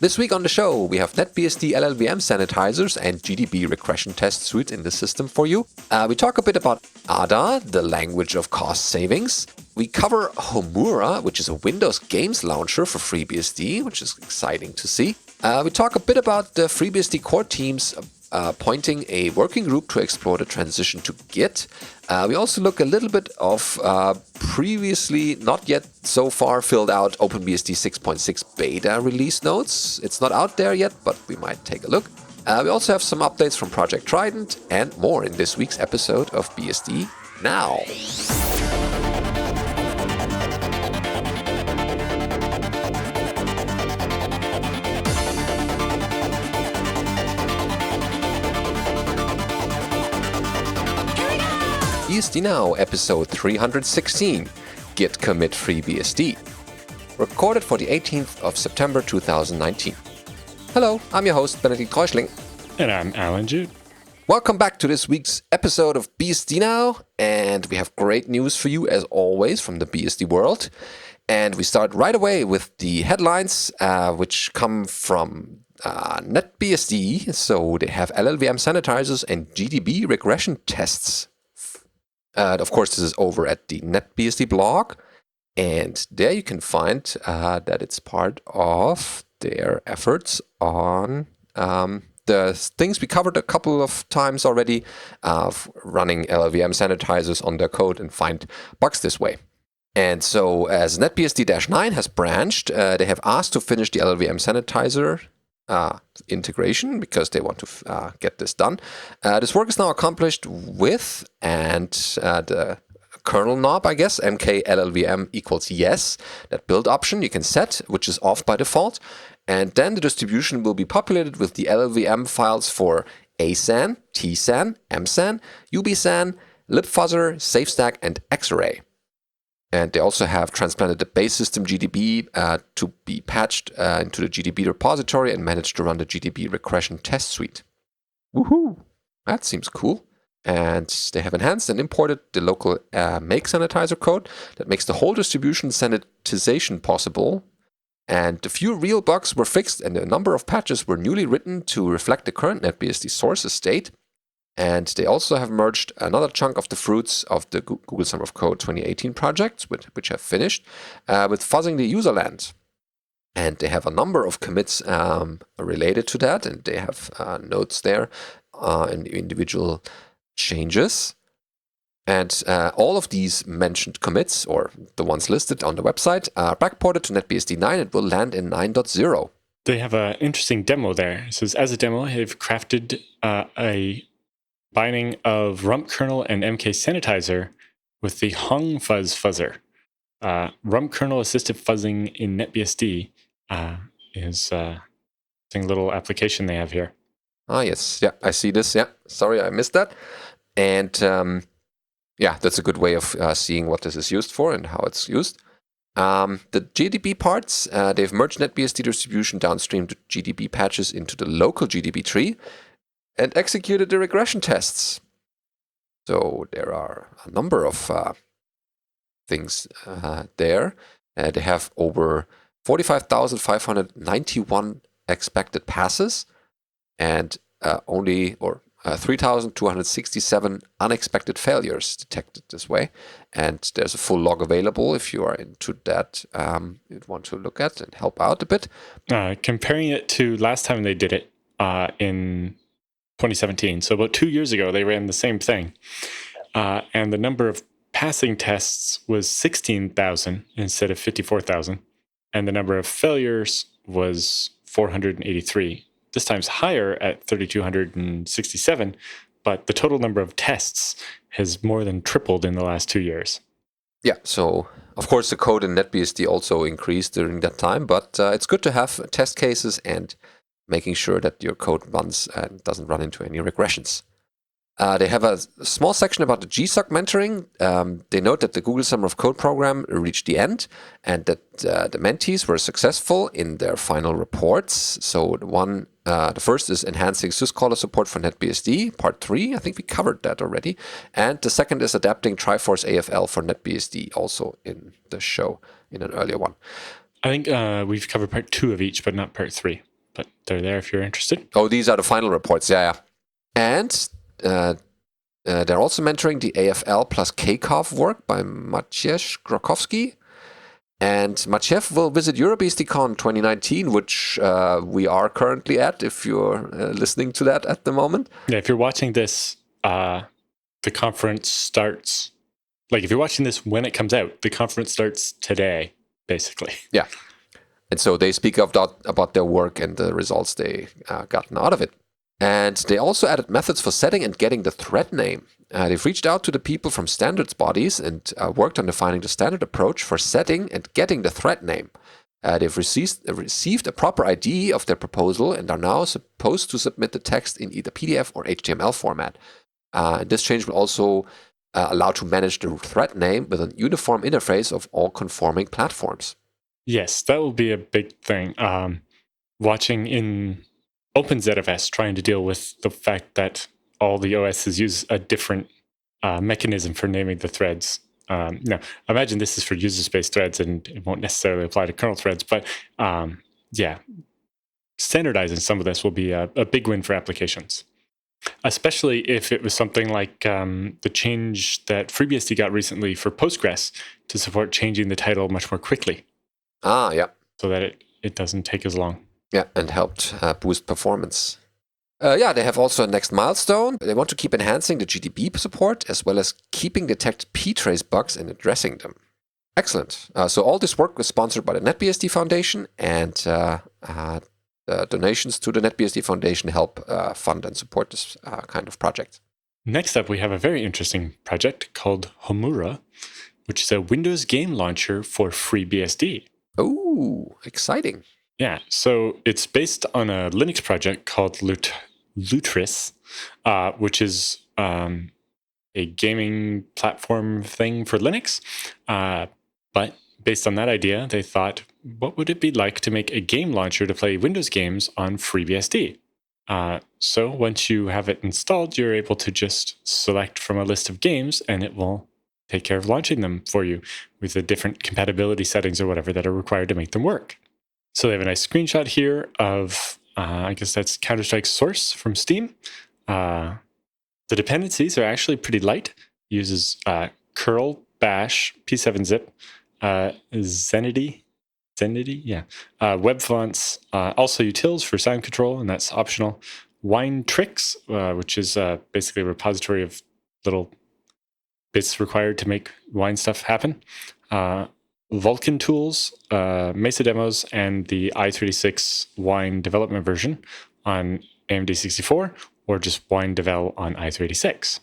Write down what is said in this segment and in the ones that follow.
This week on the show, we have NetBSD LLVM sanitizers and GDB regression test suite in the system for you. We talk a bit about ADA, the language of cost savings. We cover Homura, which is a Windows games launcher for FreeBSD, which is exciting to see. We talk a bit about the FreeBSD core teams appointing a working group to explore the transition to Git. We also look a little bit of previously not yet so far filled out OpenBSD 6.6 beta release notes. It's not out there yet, but we might take a look. We also have some updates from Project Trident and more in this week's episode of BSD Now. BSD Now, episode 316, Git commit FreeBSD. Recorded for the 18th of September 2019. Hello, I'm your host, Benedikt Reuschling. And I'm Alan Jude. Welcome back to this week's episode of BSD Now, and we have great news for you as always from the BSD world. And we start right away with the headlines, which come from NetBSD. So they have LLVM sanitizers and GDB regression tests. Of course, this is over at the NetBSD blog, and there you can find that it's part of their efforts on the things we covered a couple of times already, running LLVM sanitizers on their code and find bugs this way. And so as NetBSD-9 has branched, they have asked to finish the LLVM sanitizer integration because they want to get this done. This work is now accomplished with, and the kernel knob, I guess, mk LLVM equals yes, that build option you can set, which is off by default. And then the distribution will be populated with the LLVM files for asan, tsan, msan, ubsan, libfuzzer, safestack, and xarray. And they also have transplanted the base system GDB to be patched into the GDB repository and managed to run the GDB regression test suite. Woohoo! That seems cool. And they have enhanced and imported the local make sanitizer code that makes the whole distribution sanitization possible. And the few real bugs were fixed and a number of patches were newly written to reflect the current NetBSD source state. And they also have merged another chunk of the fruits of the Google Summer of Code 2018 projects, which have finished, with fuzzing the user land. And they have a number of commits related to that, and they have notes there in individual changes. And all of these mentioned commits, or the ones listed on the website, are backported to NetBSD 9 and will land in 9.0. They have an interesting demo there. It says, as a demo, they've crafted a binding of rump kernel and mk sanitizer with the hung fuzz fuzzer. Rump kernel assisted fuzzing in NetBSD is a little application they have here. Ah, yes. Yeah, I see this. Yeah, sorry, I missed that. And yeah, that's a good way of seeing what this is used for and how it's used. The GDB parts, they've merged NetBSD distribution downstream to GDB patches into the local GDB tree and executed the regression tests. So there are a number of things there. They have over 45,591 expected passes and 3,267 unexpected failures detected this way. And there's a full log available if you are into that, you'd want to look at and help out a bit. Comparing it to last time they did it in 2017. So about 2 years ago, they ran the same thing. And the number of passing tests was 16,000 instead of 54,000. And the number of failures was 483. This time's higher at 3,267, but the total number of tests has more than tripled in the last 2 years. Yeah, so of course the code in NetBSD also increased during that time, but it's good to have test cases and making sure that your code runs and doesn't run into any regressions. They have a small section about the GSOC mentoring. They note that the Google Summer of Code program reached the end and that the mentees were successful in their final reports. So the first is enhancing syscaller support for NetBSD, part 3. I think we covered that already. And the second is adapting Triforce AFL for NetBSD, also in the show, in an earlier one. I think we've covered part 2 of each, but not part 3. But they're there if you're interested. Oh, these are the final reports. Yeah. And they're also mentoring the AFL plus KCOV work by Maciej Grokowski. And Maciej will visit EuroBSDCon 2019, which we are currently at, if you're listening to that at the moment. Yeah, if you're watching this, the conference starts... Like, if you're watching this when it comes out, the conference starts today, basically. Yeah. And so they speak about their work and the results they gotten out of it. And they also added methods for setting and getting the thread name. They've reached out to the people from standards bodies and worked on defining the standard approach for setting and getting the thread name. They've received a proper ID of their proposal and are now supposed to submit the text in either PDF or HTML format. This change will also allow to manage the thread name with a uniform interface of all conforming platforms. Yes, that will be a big thing. Watching in OpenZFS, trying to deal with the fact that all the OSs use a different mechanism for naming the threads. Now, imagine this is for user-space threads, and it won't necessarily apply to kernel threads, but yeah, standardizing some of this will be a big win for applications, especially if it was something like the change that FreeBSD got recently for Postgres to support changing the title much more quickly. Yeah. So that it doesn't take as long. Yeah, and helped boost performance. They have also a next milestone. They want to keep enhancing the GDB support as well as keeping detected ptrace bugs and addressing them. Excellent. So all this work was sponsored by the NetBSD Foundation, and donations to the NetBSD Foundation help fund and support this kind of project. Next up, we have a very interesting project called Homura, which is a Windows game launcher for FreeBSD. Oh, exciting. Yeah, so it's based on a Linux project called Lutris, which is a gaming platform thing for Linux. But based on that idea, they thought, what would it be like to make a game launcher to play Windows games on FreeBSD? So once you have it installed, you're able to just select from a list of games, and it will take care of launching them for you with the different compatibility settings or whatever that are required to make them work. So they have a nice screenshot here of, I guess that's Counter-Strike Source from Steam. The dependencies are actually pretty light. It uses curl, bash, p7-zip, Zenity, yeah. Web fonts, also utils for sound control, and that's optional. Wine tricks, which is basically a repository of little bits required to make wine stuff happen. Vulkan tools, Mesa demos, and the i36 Wine development version on AMD 64, or just Wine Devel on i36.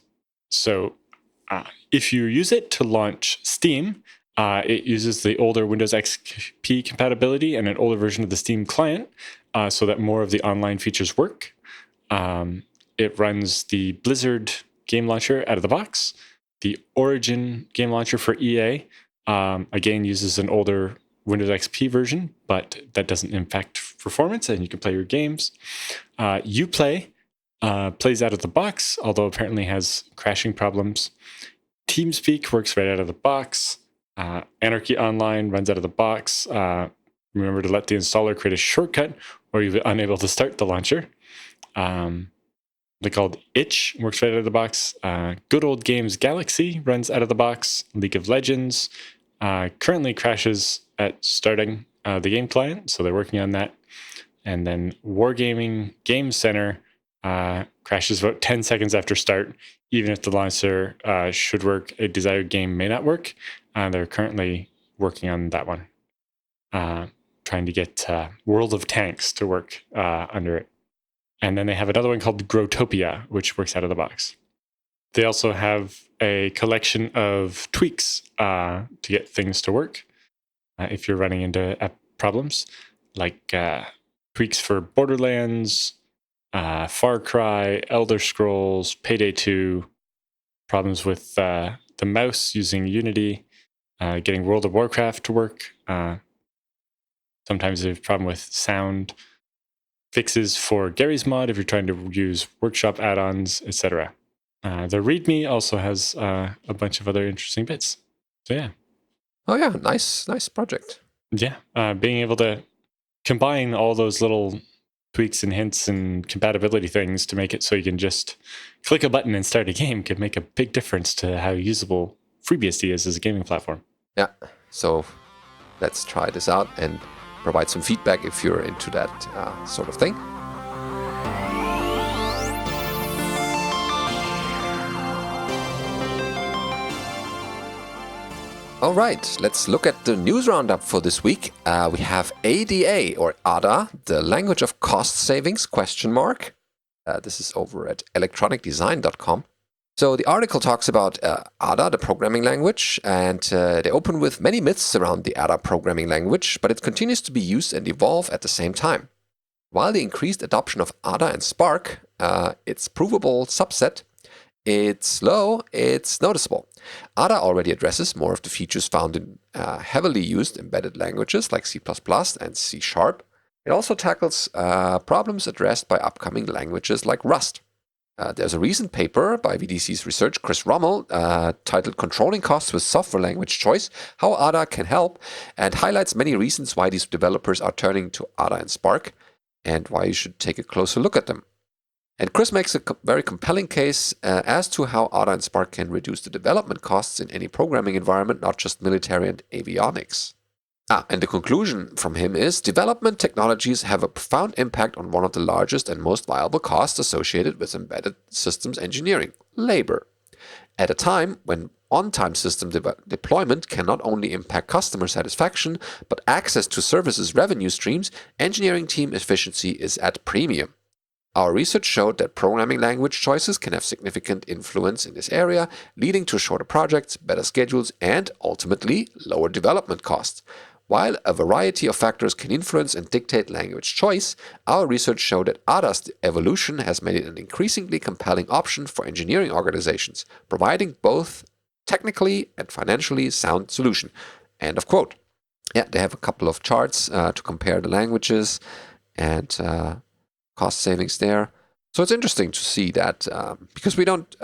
So if you use it to launch Steam, it uses the older Windows XP compatibility and an older version of the Steam client so that more of the online features work. It runs the Blizzard game launcher out of the box. The Origin game launcher for EA, again, uses an older Windows XP version, but that doesn't impact performance, and you can play your games. Uplay plays out of the box, although apparently has crashing problems. TeamSpeak works right out of the box. Anarchy Online runs out of the box. Remember to let the installer create a shortcut, or you'll be unable to start the launcher. They're called Itch, works right out of the box. Good Old Games Galaxy runs out of the box. League of Legends currently crashes at starting the game client, so they're working on that. And then Wargaming Game Center crashes about 10 seconds after start. Even if the launcher should work, a desired game may not work. They're currently working on that one, trying to get World of Tanks to work under it. And then they have another one called Growtopia, which works out of the box. They also have a collection of tweaks to get things to work if you're running into app problems, like tweaks for Borderlands, Far Cry, Elder Scrolls, Payday 2, problems with the mouse using Unity, getting World of Warcraft to work. Sometimes there's a problem with sound. Fixes for Gary's mod if you're trying to use workshop add-ons, etc. The README also has a bunch of other interesting bits. So yeah. Oh yeah, nice project. Yeah, being able to combine all those little tweaks and hints and compatibility things to make it so you can just click a button and start a game could make a big difference to how usable FreeBSD is as a gaming platform. Yeah, so let's try this out and provide some feedback if you're into that sort of thing. All right, let's look at the news roundup for this week. We have ADA, or ADA, the language of cost savings, question mark. This is over at electronicdesign.com. So the article talks about ADA, the programming language, and they open with many myths around the ADA programming language, but it continues to be used and evolve at the same time. While the increased adoption of ADA and Spark, its provable subset, it's low, it's noticeable. ADA already addresses more of the features found in heavily used embedded languages like C++ and C#. It also tackles problems addressed by upcoming languages like Rust. There's a recent paper by VDC's research, Chris Rommel, titled Controlling Costs with Software Language Choice, How ADA Can Help, and highlights many reasons why these developers are turning to ADA and Spark, and why you should take a closer look at them. And Chris makes a very compelling case as to how ADA and Spark can reduce the development costs in any programming environment, not just military and avionics. And the conclusion from him is development technologies have a profound impact on one of the largest and most viable costs associated with embedded systems engineering, labor. At a time when on-time system deployment can not only impact customer satisfaction, but access to services revenue streams, engineering team efficiency is at premium. Our research showed that programming language choices can have significant influence in this area, leading to shorter projects, better schedules, and ultimately lower development costs. While a variety of factors can influence and dictate language choice, our research showed that ADA's evolution has made it an increasingly compelling option for engineering organizations, providing both technically and financially sound solution. End of quote. Yeah, they have a couple of charts to compare the languages and cost savings there. So it's interesting to see that because we don't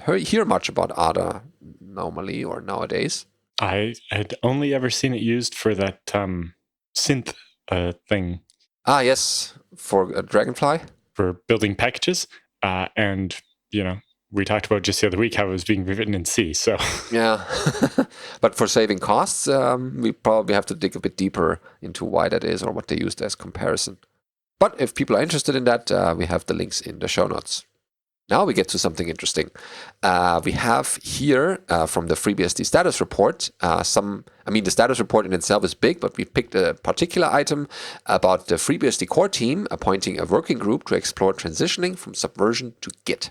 hear much about ADA normally or nowadays. I had only ever seen it used for that synth thing. Yes, for Dragonfly. For building packages. And, we talked about just the other week how it was being rewritten in C. So yeah, but for saving costs, we probably have to dig a bit deeper into why that is or what they used as comparison. But if people are interested in that, we have the links in the show notes. Now we get to something interesting. We have here from the FreeBSD status report, the status report in itself is big, but we picked a particular item about the FreeBSD core team appointing a working group to explore transitioning from Subversion to Git.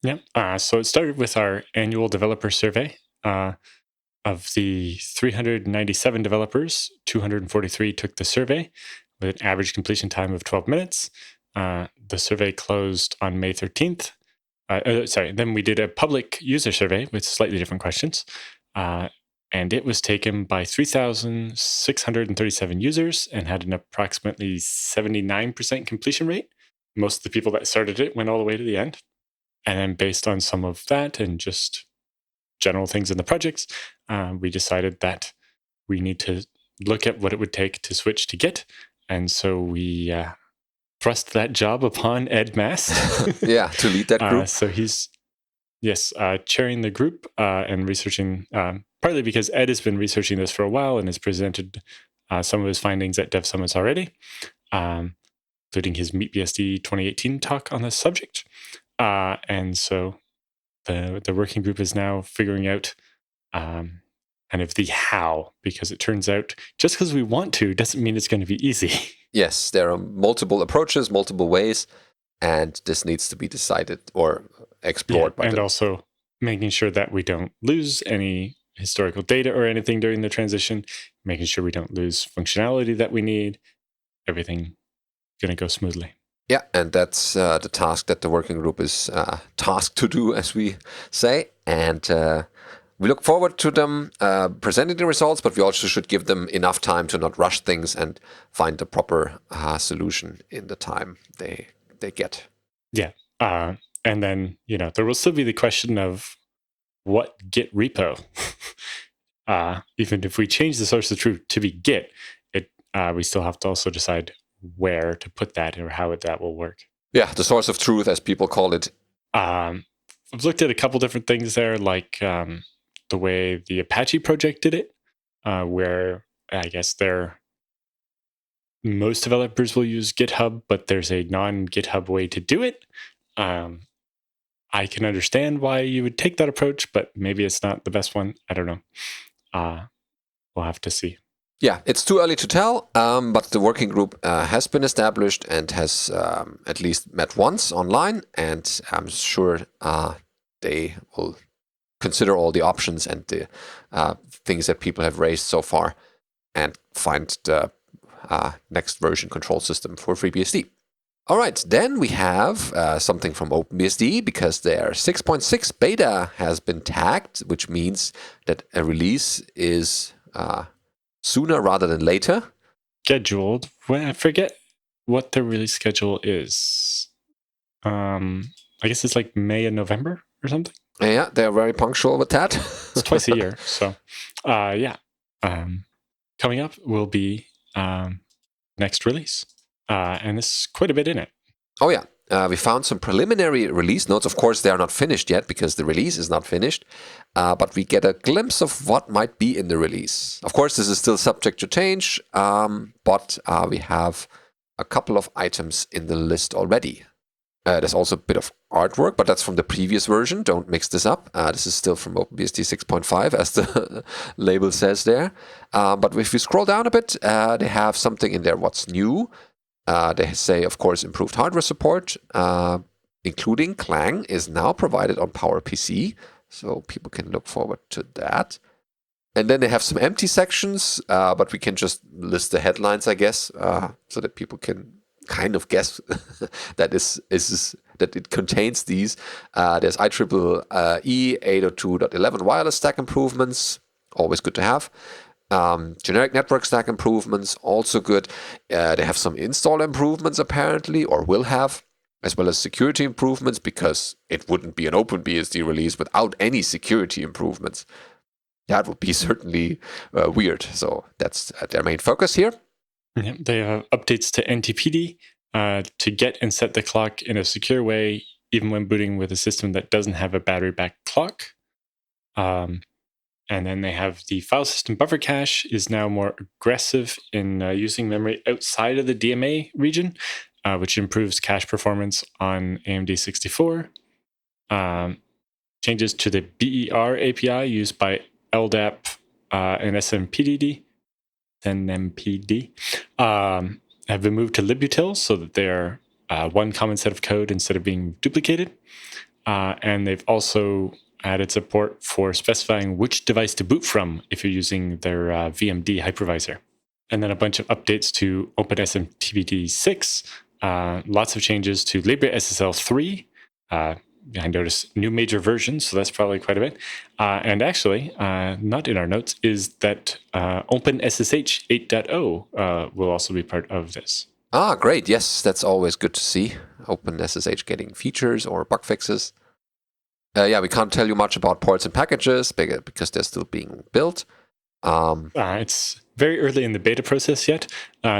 Yeah, so it started with our annual developer survey. Of the 397 developers, 243 took the survey with an average completion time of 12 minutes. The survey closed on May 13th. Then we did a public user survey with slightly different questions. And it was taken by 3,637 users and had an approximately 79% completion rate. Most of the people that started it went all the way to the end. And then based on some of that and just general things in the projects, we decided that we need to look at what it would take to switch to Git. And so we thrust that job upon Ed Mast. Yeah, to lead that group. So he's, chairing the group and researching, partly because Ed has been researching this for a while and has presented some of his findings at Dev Summits already, including his MeetBSD 2018 talk on this subject. And so the working group is now figuring out kind of the how, because it turns out just because we want to doesn't mean it's going to be easy. Yes, there are multiple approaches, multiple ways, and this needs to be decided or explored by them. Also making sure that we don't lose any historical data or anything during the transition, making sure we don't lose functionality that we need, everything going to go smoothly. Yeah, and that's the task that the working group is tasked to do, as we say. And we look forward to them presenting the results, but we also should give them enough time to not rush things and find the proper solution in the time they get. Yeah. And then, there will still be the question of what Git repo. even if we change the source of truth to be Git, we still have to also decide where to put that or how that will work. Yeah, the source of truth, as people call it. I've looked at a couple different things there, like the way the Apache project did it, where I guess most developers will use GitHub, but there's a non-GitHub way to do it. I can understand why you would take that approach, but maybe it's not the best one. I don't know. We'll have to see. Yeah, it's too early to tell, but the working group has been established and has at least met once online, and I'm sure they will consider all the options and the things that people have raised so far and find the next version control system for FreeBSD. All right, then we have something from OpenBSD, because their 6.6 beta has been tagged, which means that a release is sooner rather than later. Scheduled. Well, I forget what the release schedule is. I guess it's like May and November or something. Yeah, they're very punctual with that. It's twice a year. So, yeah. Coming up will be next release. And there's quite a bit in it. Oh, yeah. We found some preliminary release notes. Of course, they are not finished yet because the release is not finished. But we get a glimpse of what might be in the release. Of course, this is still subject to change, but we have a couple of items in the list already. There's also a bit of artwork, but that's from the previous version. Don't mix this up. This is still from OpenBSD 6.5, as the label says there. But if we scroll down a bit, they have something in there. What's new? They say, of course, improved hardware support, including Clang, is now provided on PowerPC. So people can look forward to that. And then they have some empty sections, but we can just list the headlines, I guess, so that people can kind of guess that that it contains these. There's IEEE 802.11 wireless stack improvements, always good to have. Generic network stack improvements, also good. They have some install improvements apparently, or will have, as well as security improvements, because it wouldn't be an OpenBSD release without any security improvements. That would be certainly weird. So that's their main focus here. Yeah, they have updates to NTPD to get and set the clock in a secure way, even when booting with a system that doesn't have a battery back clock. And then they have the file system buffer cache is now more aggressive in using memory outside of the DMA region, which improves cache performance on AMD 64. Changes to the BER API used by LDAP and SMPDD, NMPD, have been moved to libutil so that they're one common set of code instead of being duplicated. And they've also added support for specifying which device to boot from if you're using their VMD hypervisor. And then a bunch of updates to OpenSMTBD 6, lots of changes to LibreSSL 3. I noticed new major versions, so that's probably quite a bit. And actually, not in our notes, is that OpenSSH 8.0 will also be part of this. Ah, great. Yes, that's always good to see. OpenSSH getting features or bug fixes. Yeah, we can't tell you much about ports and packages because they're still being built. It's very early in the beta process yet,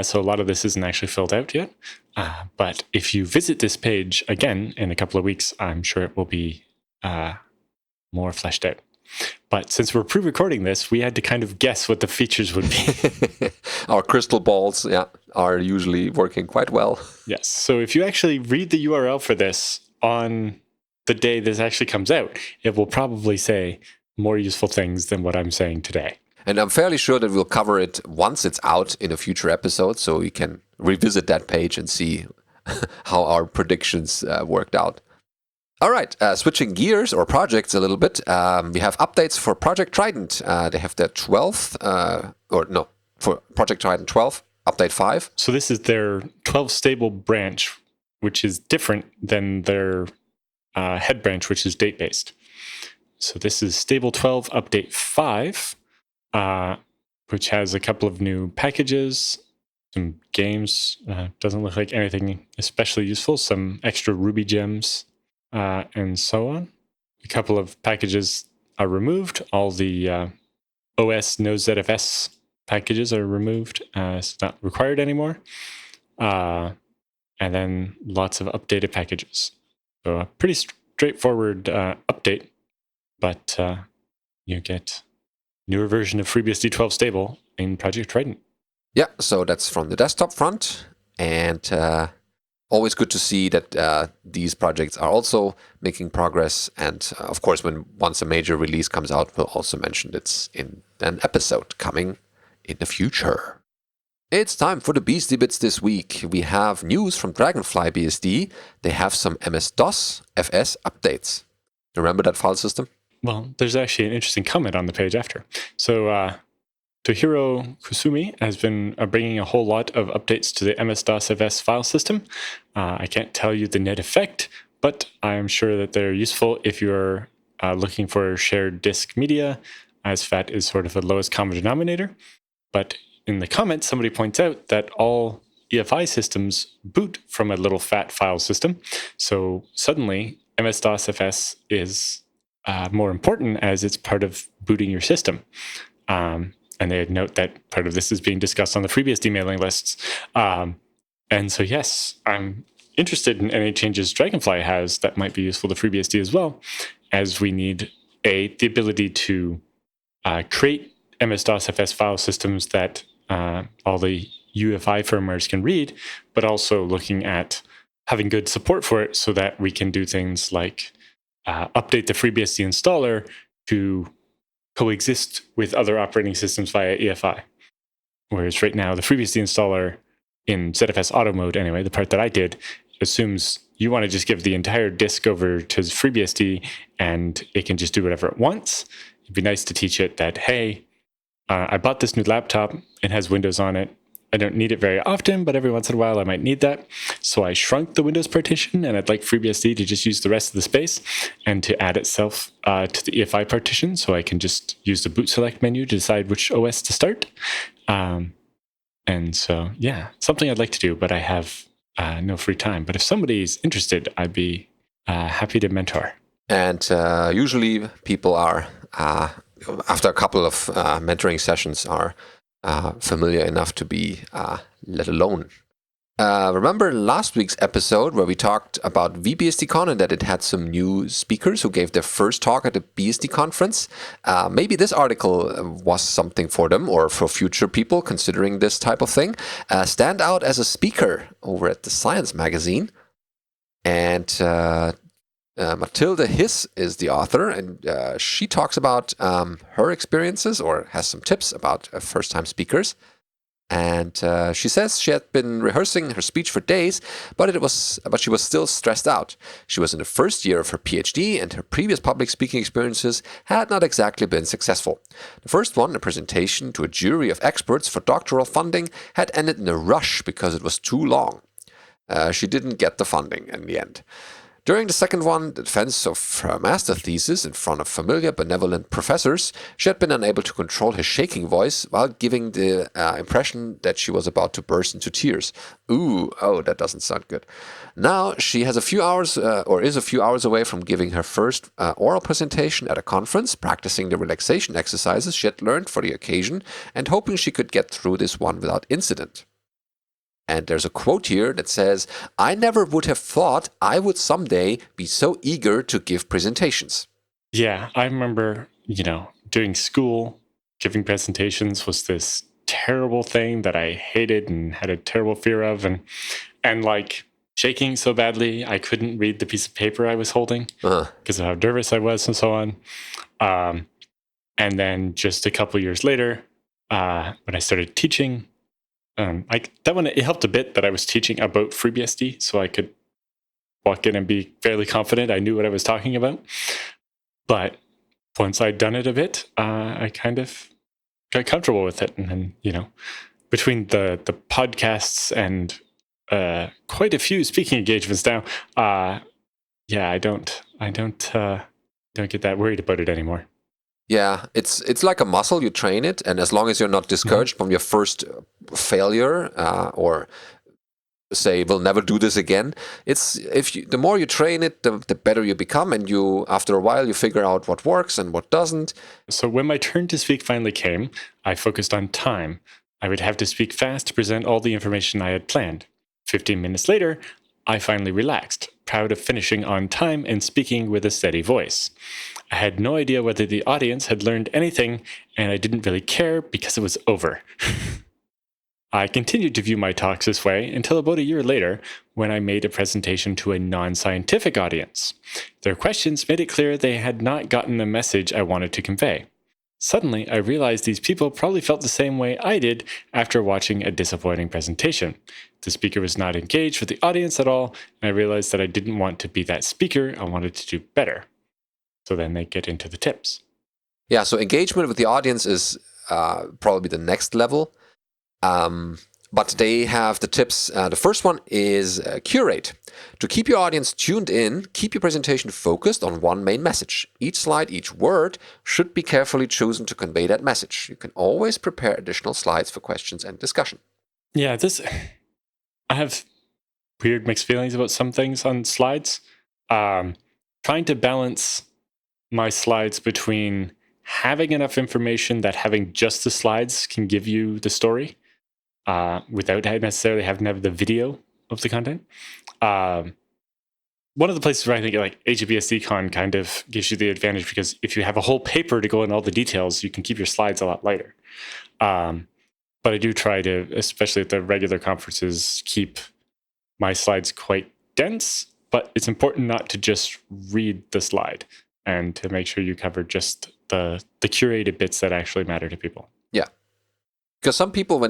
so a lot of this isn't actually filled out yet. But if you visit this page again in a couple of weeks, I'm sure it will be more fleshed out. But since we're pre-recording this, we had to kind of guess what the features would be. Our crystal balls, are usually working quite well. Yes. So if you actually read the URL for this on the day this actually comes out, it will probably say more useful things than what I'm saying today. And I'm fairly sure that we'll cover it once it's out in a future episode, so we can revisit that page and see how our predictions worked out. All right, switching gears or projects a little bit, we have updates for Project Trident. They have their 12th, for Project Trident 12, update 5. So this is their 12 stable branch, which is different than their head branch, which is date-based. So this is stable 12 update 5, which has a couple of new packages, some games. Doesn't look like anything especially useful, some extra Ruby gems, and so on. A couple of packages are removed. All the OS no ZFS packages are removed. It's not required anymore. And then lots of updated packages. So a pretty straightforward update, but you get newer version of FreeBSD 12 stable in Project Trident. Yeah, so that's from the desktop front, and always good to see that these projects are also making progress. And of course, once a major release comes out, we'll also mention it's in an episode coming in the future. It's time for the Beastie Bits this week. We have news from Dragonfly BSD. They have some MS-DOS FS updates. Remember that file system? Well, there's actually an interesting comment on the page after. So Tohiro Kusumi has been bringing a whole lot of updates to the MS-DOS FS file system. I can't tell you the net effect, but I'm sure that they're useful if you're looking for shared disk media, as FAT is sort of the lowest common denominator. But in the comments, somebody points out that all EFI systems boot from a little FAT file system. So suddenly, MS-DOS FS is more important as it's part of booting your system. And they note that part of this is being discussed on the FreeBSD mailing lists. And so, yes, I'm interested in any changes Dragonfly has that might be useful to FreeBSD as well, as we need, the ability to create MS-DOS FS file systems that all the UEFI firmwares can read, but also looking at having good support for it so that we can do things like update the FreeBSD installer to coexist with other operating systems via EFI. Whereas right now, the FreeBSD installer in ZFS auto mode, anyway, the part that I did, assumes you want to just give the entire disk over to FreeBSD and it can just do whatever it wants. It'd be nice to teach it that, hey, I bought this new laptop. It has Windows on it. I don't need it very often, but every once in a while I might need that. So I shrunk the Windows partition, and I'd like FreeBSD to just use the rest of the space and to add itself to the EFI partition, so I can just use the boot select menu to decide which OS to start. And so, yeah, something I'd like to do, but I have no free time. But if somebody's interested, I'd be happy to mentor. And usually people are, after a couple of mentoring sessions, are familiar enough to be let alone. Remember last week's episode where we talked about VBSDCon and that it had some new speakers who gave their first talk at the BSD conference? Maybe this article was something for them or for future people considering this type of thing. Stand out as a speaker over at the Science magazine. And Matilda Hiss is the author, and she talks about her experiences or has some tips about first-time speakers. And she says she had been rehearsing her speech for days, but she was still stressed out. She was in the first year of her PhD, and her previous public speaking experiences had not exactly been successful. The first one, a presentation to a jury of experts for doctoral funding, had ended in a rush because it was too long. She didn't get the funding in the end. During the second one, the defense of her master thesis in front of familiar, benevolent professors, she had been unable to control her shaking voice while giving the impression that she was about to burst into tears. That doesn't sound good. Now she has a few hours away from giving her first oral presentation at a conference, practicing the relaxation exercises she had learned for the occasion, and hoping she could get through this one without incident. And there's a quote here that says, "I never would have thought I would someday be so eager to give presentations." Yeah, I remember, doing school, giving presentations was this terrible thing that I hated and had a terrible fear of, and like shaking so badly I couldn't read the piece of paper I was holding because of how nervous I was and so on. And then just a couple years later, when I started teaching, it helped a bit that I was teaching about FreeBSD, so I could walk in and be fairly confident I knew what I was talking about. But once I'd done it a bit, I kind of got comfortable with it. And then, between the podcasts and quite a few speaking engagements now, I don't get that worried about it anymore. Yeah, it's like a muscle. You train it, and as long as you're not discouraged from your first failure or say we'll never do this again. It's the more you train it, the better you become, and you after a while you figure out what works and what doesn't. So when my turn to speak finally came, I focused on time. I would have to speak fast to present all the information I had planned. 15 minutes later, I finally relaxed, proud of finishing on time and speaking with a steady voice. I had no idea whether the audience had learned anything, and I didn't really care because it was over. I continued to view my talks this way until about a year later, when I made a presentation to a non-scientific audience. Their questions made it clear they had not gotten the message I wanted to convey. Suddenly, I realized these people probably felt the same way I did after watching a disappointing presentation. The speaker was not engaged with the audience at all, and I realized that I didn't want to be that speaker. I wanted to do better. So then they get into the tips. Yeah, so engagement with the audience is probably the next level. But they have the tips. The first one is curate. To keep your audience tuned in, keep your presentation focused on one main message. Each slide, each word should be carefully chosen to convey that message. You can always prepare additional slides for questions and discussion. Yeah, I have weird mixed feelings about some things on slides. Trying to balance my slides between having enough information that having just the slides can give you the story, without necessarily having to have the video of the content. One of the places where I think like HBSD Con kind of gives you the advantage, because if you have a whole paper to go in all the details, you can keep your slides a lot lighter. But I do try to, especially at the regular conferences, keep my slides quite dense, but it's important not to just read the slide and to make sure you cover just the curated bits that actually matter to people. Yeah. Because some people,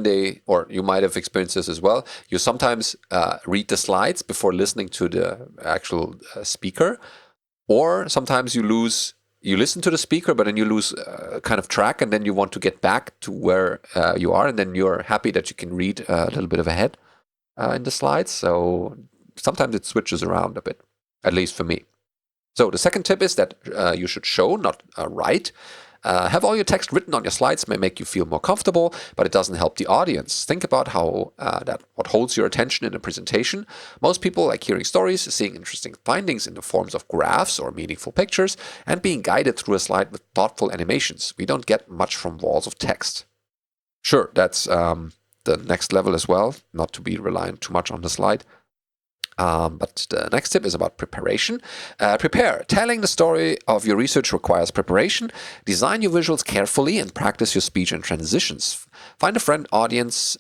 or you might have experienced this as well, you sometimes read the slides before listening to the actual speaker, or sometimes you listen to the speaker, but then you lose kind of track, and then you want to get back to where you are, and then you're happy that you can read a little bit of ahead in the slides. So sometimes it switches around a bit, at least for me. So the second tip is that you should show, not write. Have all your text written on your slides may make you feel more comfortable, but it doesn't help the audience. Think about how what holds your attention in a presentation. Most people like hearing stories, seeing interesting findings in the forms of graphs or meaningful pictures, and being guided through a slide with thoughtful animations. We don't get much from walls of text. Sure, that's the next level as well, not to be reliant too much on the slide. But the next tip is about preparation. Prepare. Telling the story of your research requires preparation. Design your visuals carefully and practice your speech and transitions. Find a friendly audience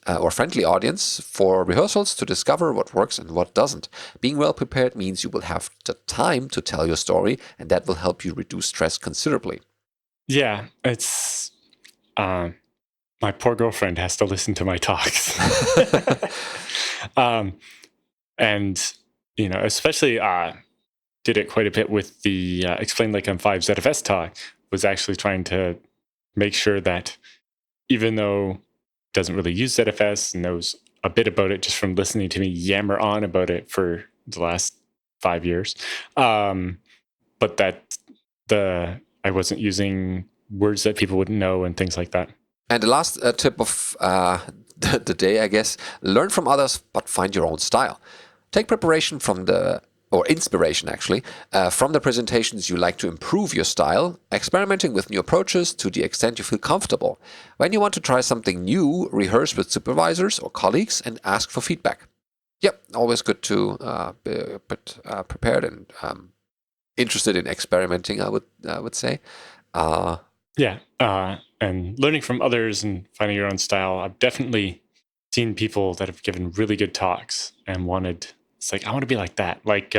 for rehearsals to discover what works and what doesn't. Being well prepared means you will have the time to tell your story, and that will help you reduce stress considerably. Yeah, it's my poor girlfriend has to listen to my talks. And, especially did it quite a bit with the Explain Like I'm 5 ZFS talk, was actually trying to make sure that even though it doesn't really use ZFS and knows a bit about it just from listening to me yammer on about it for the last 5 years, but that I wasn't using words that people wouldn't know and things like that. And the last tip of the day, I guess, learn from others, but find your own style. Take preparation inspiration actually, from the presentations you like to improve your style, experimenting with new approaches to the extent you feel comfortable. When you want to try something new, rehearse with supervisors or colleagues and ask for feedback. Yep, always good to be a bit prepared and interested in experimenting, I would say. And learning from others and finding your own style. I've definitely seen people that have given really good talks and it's like, I want to be like that. Like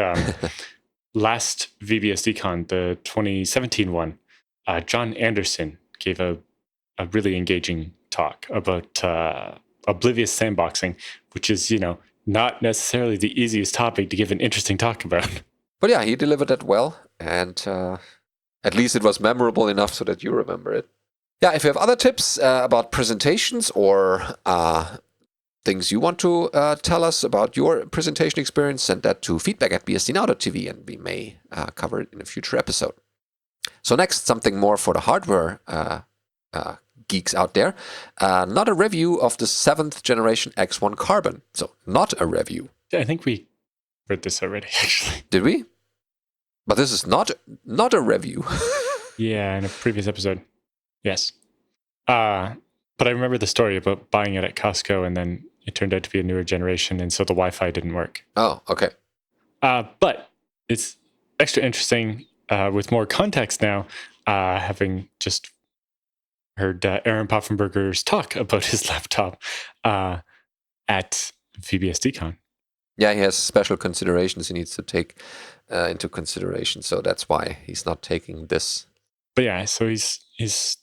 last VBSD Con, the 2017 one, John Anderson gave a really engaging talk about oblivious sandboxing, which is, not necessarily the easiest topic to give an interesting talk about. But yeah, he delivered that well, and at least it was memorable enough so that you remember it. Yeah, if you have other tips about presentations or things you want to tell us about your presentation experience, send that to feedback@bsdnow.tv, and we may cover it in a future episode. So next, something more for the hardware geeks out there. Not a review of the 7th generation X1 Carbon. So not a review. I think we read this already, actually. Did we? But this is not a review. Yeah, in a previous episode. Yes. But I remember the story about buying it at Costco, and then it turned out to be a newer generation, and so the Wi-Fi didn't work. Oh, okay. But it's extra interesting with more context now, having just heard Aaron Poffenberger's talk about his laptop at FreeBSDCon. Yeah, he has special considerations he needs to take into consideration, so that's why he's not taking this. But yeah, so he's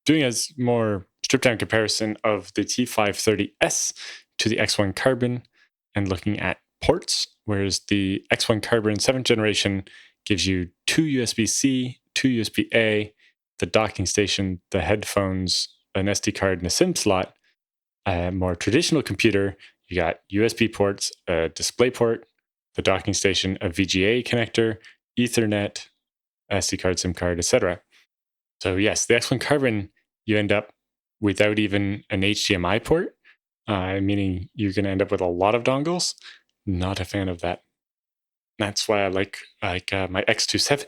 doing a more stripped down comparison of the T530S to the X1 Carbon and looking at ports, whereas the X1 Carbon 7th generation gives you 2 USB-C, 2 USB-A, the docking station, the headphones, an SD card, and a SIM slot. A more traditional computer, you got USB ports, a display port, the docking station, a VGA connector, Ethernet, SD card, SIM card, etc. So yes, the X1 Carbon, you end up without even an HDMI port, meaning you're going to end up with a lot of dongles. Not a fan of that. That's why I like my X270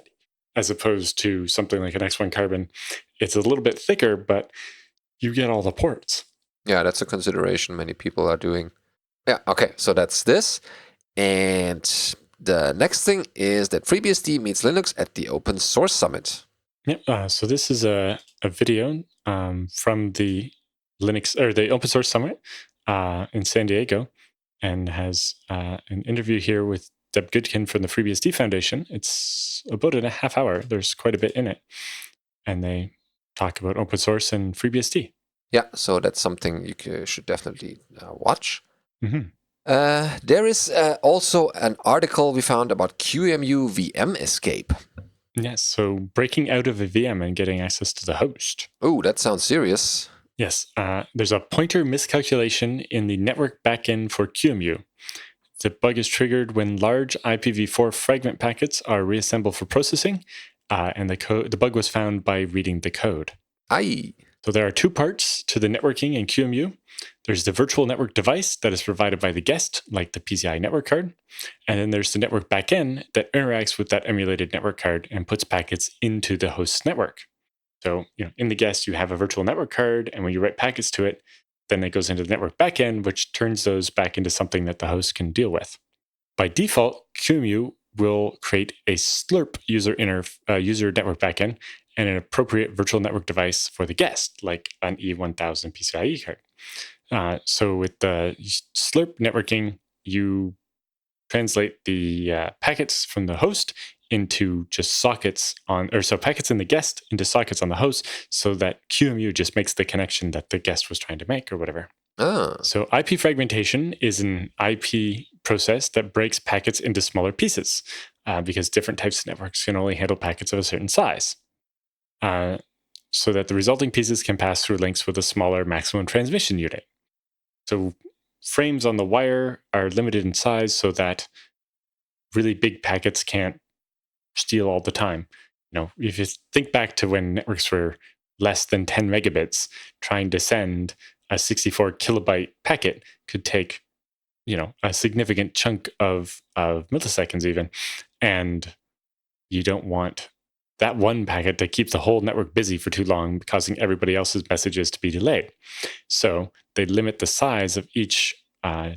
as opposed to something like an X1 Carbon. It's a little bit thicker, but you get all the ports. Yeah, that's a consideration many people are doing. Yeah, okay, so that's this. And the next thing is that FreeBSD meets Linux at the Open Source Summit. Yep. So this is a video from the Linux or the Open Source Summit in San Diego, and has an interview here with Deb Goodkin from the FreeBSD Foundation. It's about a half hour. There's quite a bit in it, and they talk about open source and FreeBSD. Yeah, so that's something you should definitely watch. Mm-hmm. There is also an article we found about QEMU VM escape. Yes, so breaking out of a VM and getting access to the host. Oh, that sounds serious. Yes, there's a pointer miscalculation in the network backend for QEMU. The bug is triggered when large IPv4 fragment packets are reassembled for processing, and the bug was found by reading the code. Aye. So there are two parts to the networking in QEMU. There's the virtual network device that is provided by the guest, like the PCI network card. And then there's the network backend that interacts with that emulated network card and puts packets into the host's network. So, in the guest, you have a virtual network card, and when you write packets to it, then it goes into the network backend, which turns those back into something that the host can deal with. By default, QEMU will create a Slurp user network backend and an appropriate virtual network device for the guest, like an E1000 PCIe card. So with the Slurp networking, you translate the packets from the host into just sockets packets in the guest into sockets on the host, so that QEMU just makes the connection that the guest was trying to make or whatever. Oh. So IP fragmentation is an IP process that breaks packets into smaller pieces because different types of networks can only handle packets of a certain size. So that the resulting pieces can pass through links with a smaller maximum transmission unit. So frames on the wire are limited in size so that really big packets can't steal all the time. If you think back to when networks were less than 10 megabits, trying to send a 64 kilobyte packet could take, a significant chunk of milliseconds even. And you don't want that one packet to keep the whole network busy for too long, causing everybody else's messages to be delayed. So they limit the size of each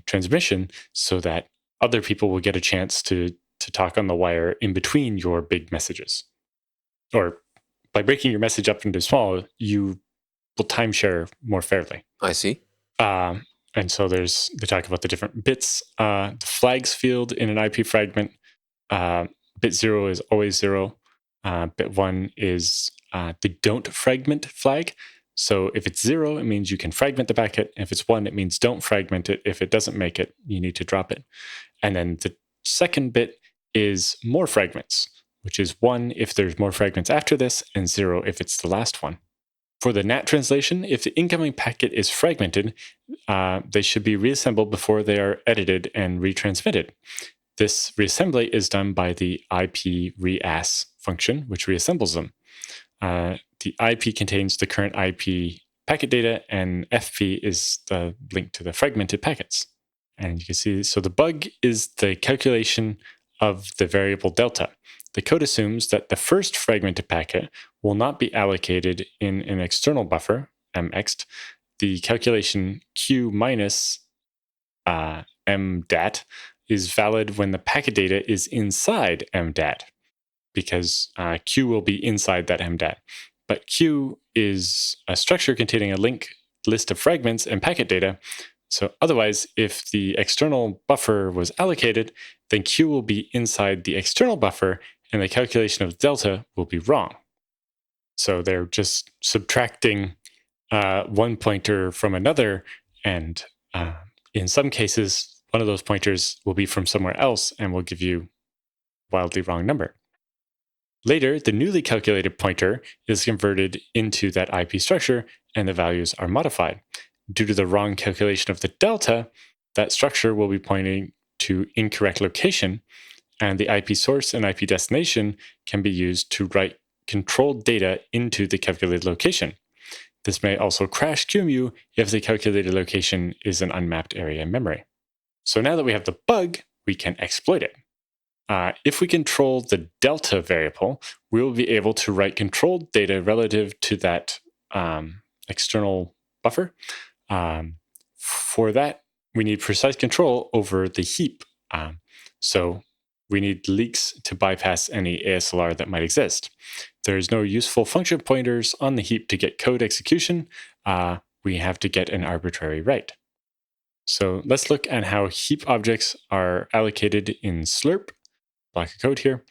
transmission so that other people will get a chance to talk on the wire in between your big messages. Or by breaking your message up into small, you will timeshare more fairly. I see. And so they talk about the different bits. The flags field in an IP fragment, bit 0 is always 0. Bit 1 is the don't fragment flag. So if it's 0, it means you can fragment the packet. If it's 1, it means don't fragment it. If it doesn't make it, you need to drop it. And then the second bit is more fragments, which is 1 if there's more fragments after this, and 0 if it's the last one. For the NAT translation, if the incoming packet is fragmented, they should be reassembled before they are edited and retransmitted. This reassembly is done by the IP reass function, which reassembles them. the IP contains the current IP packet data, and FP is the link to the fragmented packets. And you can see, so the bug is the calculation of the variable delta. The code assumes that the first fragmented packet will not be allocated in an external buffer, mxt. The calculation q minus mdat is valid when the packet data is inside mdat, because q will be inside that mdat. But q is a structure containing a linked list of fragments and packet data. So otherwise, if the external buffer was allocated, then q will be inside the external buffer, and the calculation of delta will be wrong. So they're just subtracting one pointer from another, and in some cases, one of those pointers will be from somewhere else and will give you a wildly wrong number. Later, the newly calculated pointer is converted into that IP structure, and the values are modified. Due to the wrong calculation of the delta, that structure will be pointing to incorrect location, and the IP source and IP destination can be used to write controlled data into the calculated location. This may also crash QEMU if the calculated location is an unmapped area in memory. So now that we have the bug, we can exploit it. If we control the delta variable, we will be able to write controlled data relative to that external buffer. For that, we need precise control over the heap. So we need leaks to bypass any ASLR that might exist. There is no useful function pointers on the heap to get code execution. We have to get an arbitrary write. So let's look at how heap objects are allocated in Slurp. Block of code here.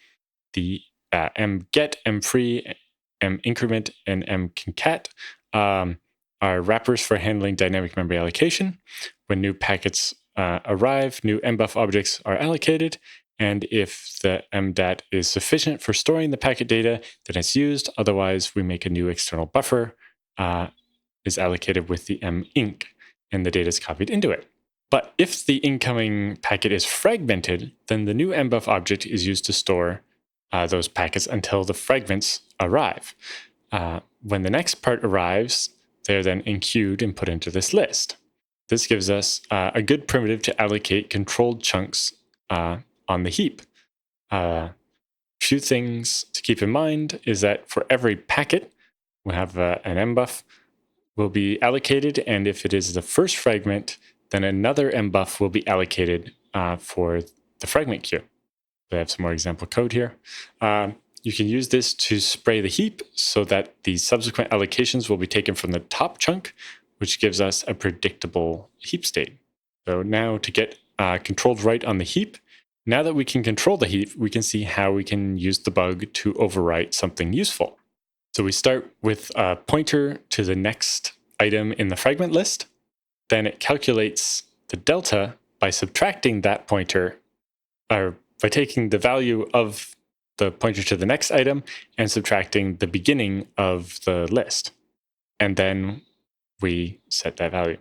The mget, mfree, mincrement, and mconcat are wrappers for handling dynamic memory allocation. When new packets arrive, new mbuf objects are allocated, and if the mdat is sufficient for storing the packet data, then it's used. Otherwise, we make a new external buffer, is allocated with the minc, and the data is copied into it. But if the incoming packet is fragmented, then the new mbuf object is used to store those packets until the fragments arrive. When the next part arrives, they're then enqueued and put into this list. This gives us a good primitive to allocate controlled chunks on the heap. Few things to keep in mind is that for every packet, we have an mbuf will be allocated, and if it is the first fragment, then another mbuf will be allocated for the fragment queue. I have some more example code here. You can use this to spray the heap so that the subsequent allocations will be taken from the top chunk, which gives us a predictable heap state. So now to get controlled write on the heap, now that we can control the heap, we can see how we can use the bug to overwrite something useful. So we start with a pointer to the next item in the fragment list. Then it calculates the delta by subtracting that pointer, or by taking the value of the pointer to the next item and subtracting the beginning of the list. And then we set that value.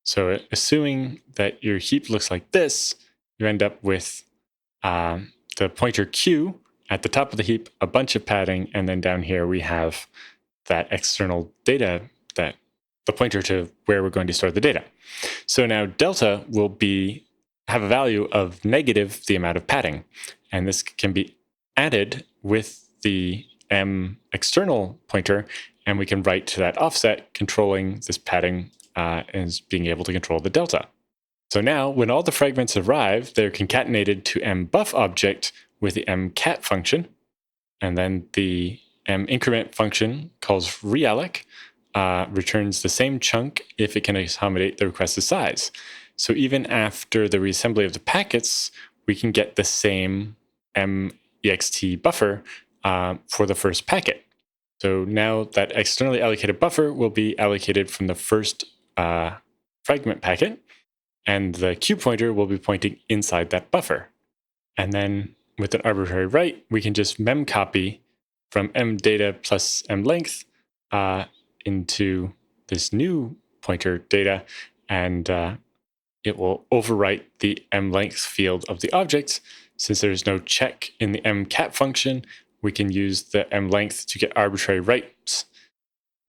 So assuming that your heap looks like this, you end up with the pointer q at the top of the heap, a bunch of padding, and then down here we have that external data, that the pointer to where we're going to store the data. So now delta will have a value of negative the amount of padding, and this can be added with the external pointer, and we can write to that offset controlling this padding as being able to control the delta. So now when all the fragments arrive, they're concatenated to mbuf object with the mcat function, and then the mincrement function calls realloc, returns the same chunk if it can accommodate the requested size. So even after the reassembly of the packets, we can get the same mext buffer for the first packet. So now that externally allocated buffer will be allocated from the first fragment packet, and the Q pointer will be pointing inside that buffer. And then with an arbitrary write, we can just memcopy from mdata plus mlength into this new pointer data, and it will overwrite the mlength field of the object. Since there's no check in the mcat function, we can use the mlength to get arbitrary writes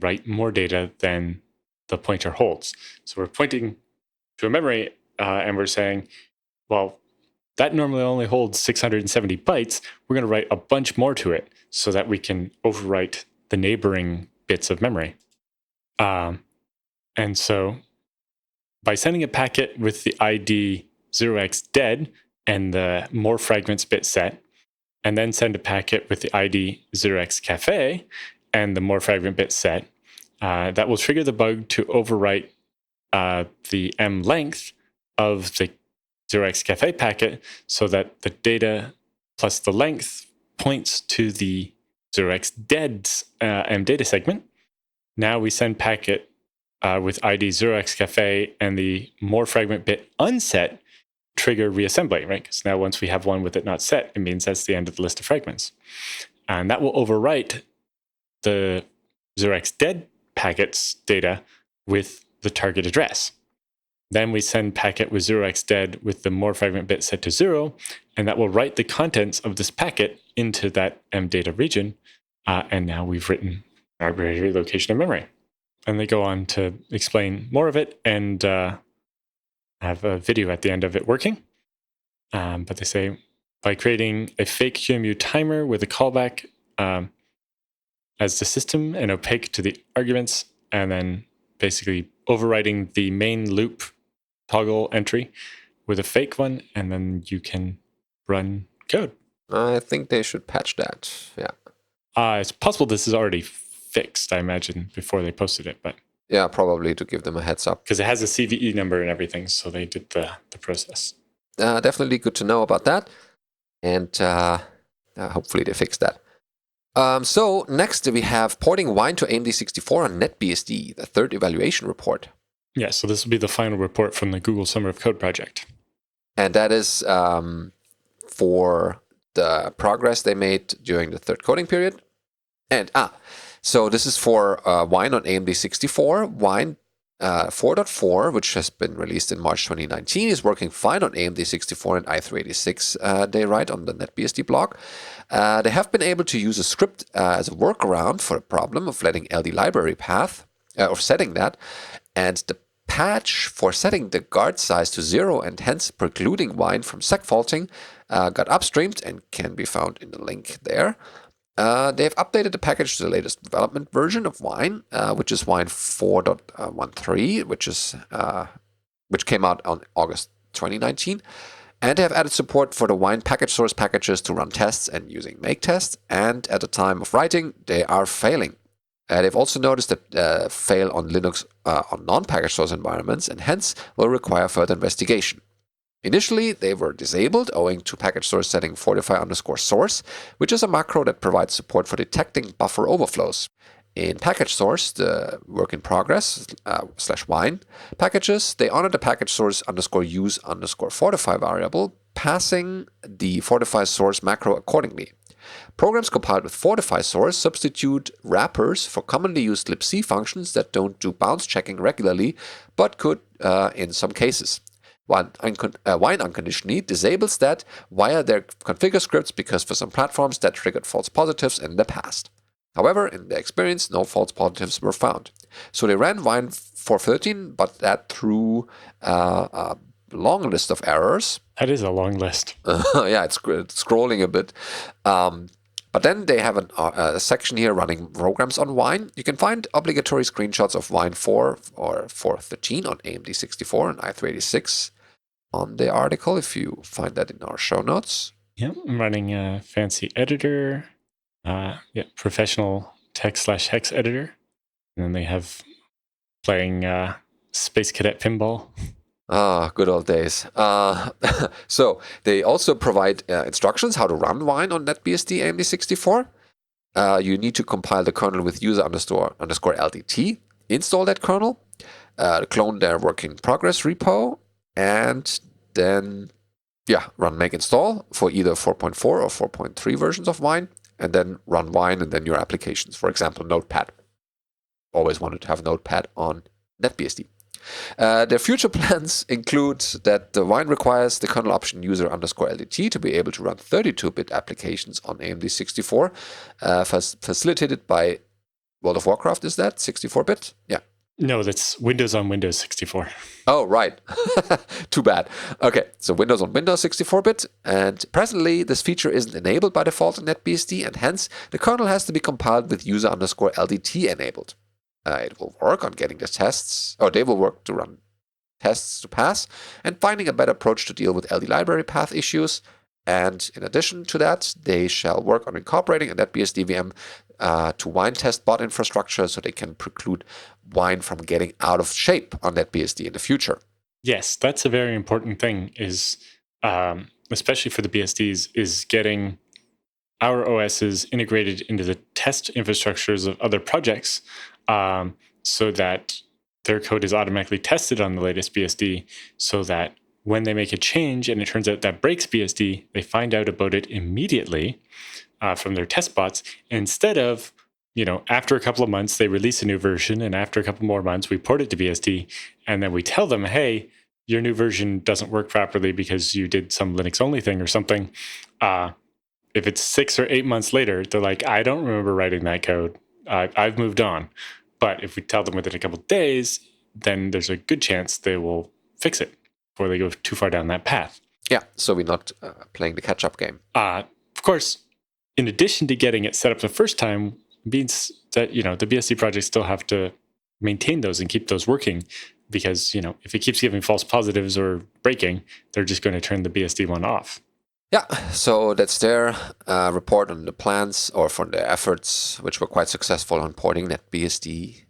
write more data than the pointer holds. So we're pointing to a memory and we're saying, well, that normally only holds 670 bytes. We're going to write a bunch more to it so that we can overwrite the neighboring bits of memory. And so by sending a packet with the ID 0xDead and the more fragments bit set, and then send a packet with the ID 0xCafe and the more fragment bit set, that will trigger the bug to overwrite the M length of the 0xCafe packet so that the data plus the length points to the 0xDead's M data segment. Now we send packet with ID 0xCafe and the more fragment bit unset trigger reassembly, right? Because now once we have one with it not set, it means that's the end of the list of fragments. And that will overwrite the 0xDead packet's data with the target address. Then we send packet with 0xDead with the more fragment bit set to 0, and that will write the contents of this packet into that M data region. And now we've written arbitrary location of memory. And they go on to explain more of it and have a video at the end of it working. But they say, by creating a fake QEMU timer with a callback as the system and opaque to the arguments, and then basically overriding the main loop toggle entry with a fake one, and then you can run code. I think they should patch that. Yeah. It's possible this is already fixed, I imagine, before they posted it, but yeah, probably to give them a heads up. Because it has a CVE number and everything, so they did the process. Definitely good to know about that. And hopefully they fix that. So next we have porting Wine to AMD64 on NetBSD, the third evaluation report. Yeah, so this will be the final report from the Google Summer of Code project. And that is for the progress they made during the third coding period. And so this is for Wine on AMD64. Wine 4.4, which has been released in March 2019, is working fine on AMD64 and i386, they write on the NetBSD blog. They have been able to use a script as a workaround for the problem of letting LD library path, or setting that, and the patch for setting the guard size to 0 and hence precluding Wine from segfaulting got upstreamed and can be found in the link there. They have updated the package to the latest development version of Wine, which is Wine 4.13, which came out on August 2019. And they have added support for the Wine package source packages to run tests and using make tests. And at the time of writing, they are failing. They've also noticed that fail on Linux on non-package source environments and hence will require further investigation. Initially, they were disabled owing to package source setting fortify_source, which is a macro that provides support for detecting buffer overflows. In package source, the work in progress /wine packages, they honor the package source _use_fortify variable, passing the fortify source macro accordingly. Programs compiled with fortify source substitute wrappers for commonly used libc functions that don't do bounce checking regularly, but could in some cases. Wine unconditionally disables that via their configure scripts because for some platforms that triggered false positives in the past. However, in their experience, no false positives were found. So they ran Wine 4.13, but that threw a long list of errors. That is a long list. Yeah, it's scrolling a bit. But then they have a section here running programs on Wine. You can find obligatory screenshots of Wine 4 or 4.13 on AMD64 and i386 on the article, if you find that in our show notes. Yeah, I'm running a fancy editor, professional text/hex editor. And then they have playing Space Cadet Pinball. Good old days. So they also provide instructions how to run Wine on NetBSD AMD64. You need to compile the kernel with user _LDT, install that kernel, clone their work in progress repo, and then run make install for either 4.4 or 4.3 versions of Wine, and then run Wine and then your applications. For example, Notepad. Always wanted to have Notepad on NetBSD. Their future plans include that the Wine requires the kernel option user _LDT to be able to run 32-bit applications on AMD64, facilitated by World of Warcraft, is that 64-bit? Yeah. No, that's Windows on Windows 64. Oh, right. Too bad. Okay, so Windows on Windows 64-bit, and presently this feature isn't enabled by default in NetBSD, and hence the kernel has to be compiled with user_LDT enabled. It will work on getting the tests, or they will work to run tests to pass, and finding a better approach to deal with LD library path issues. And in addition to that, they shall work on incorporating a NetBSD VM to Wine test bot infrastructure so they can preclude Wine from getting out of shape on NetBSD in the future. Yes, that's a very important thing, is especially for the BSDs, is getting our OSs integrated into the test infrastructures of other projects so that their code is automatically tested on the latest BSD, so that when they make a change and it turns out that breaks BSD, they find out about it immediately from their test bots, instead of, after a couple of months, they release a new version, and after a couple more months, we port it to BSD, and then we tell them, hey, your new version doesn't work properly because you did some Linux-only thing or something. If it's 6 or 8 months later, they're like, I don't remember writing that code. I've moved on. But if we tell them within a couple of days, then there's a good chance they will fix it before they go too far down that path. Yeah, so we're not playing the catch-up game. Of course, in addition to getting it set up the first time, means that, the BSD projects still have to maintain those and keep those working, because, if it keeps giving false positives or breaking, they're just going to turn the BSD one off. Yeah, so that's their report on the plans, or from their efforts, which were quite successful on porting NetBSD,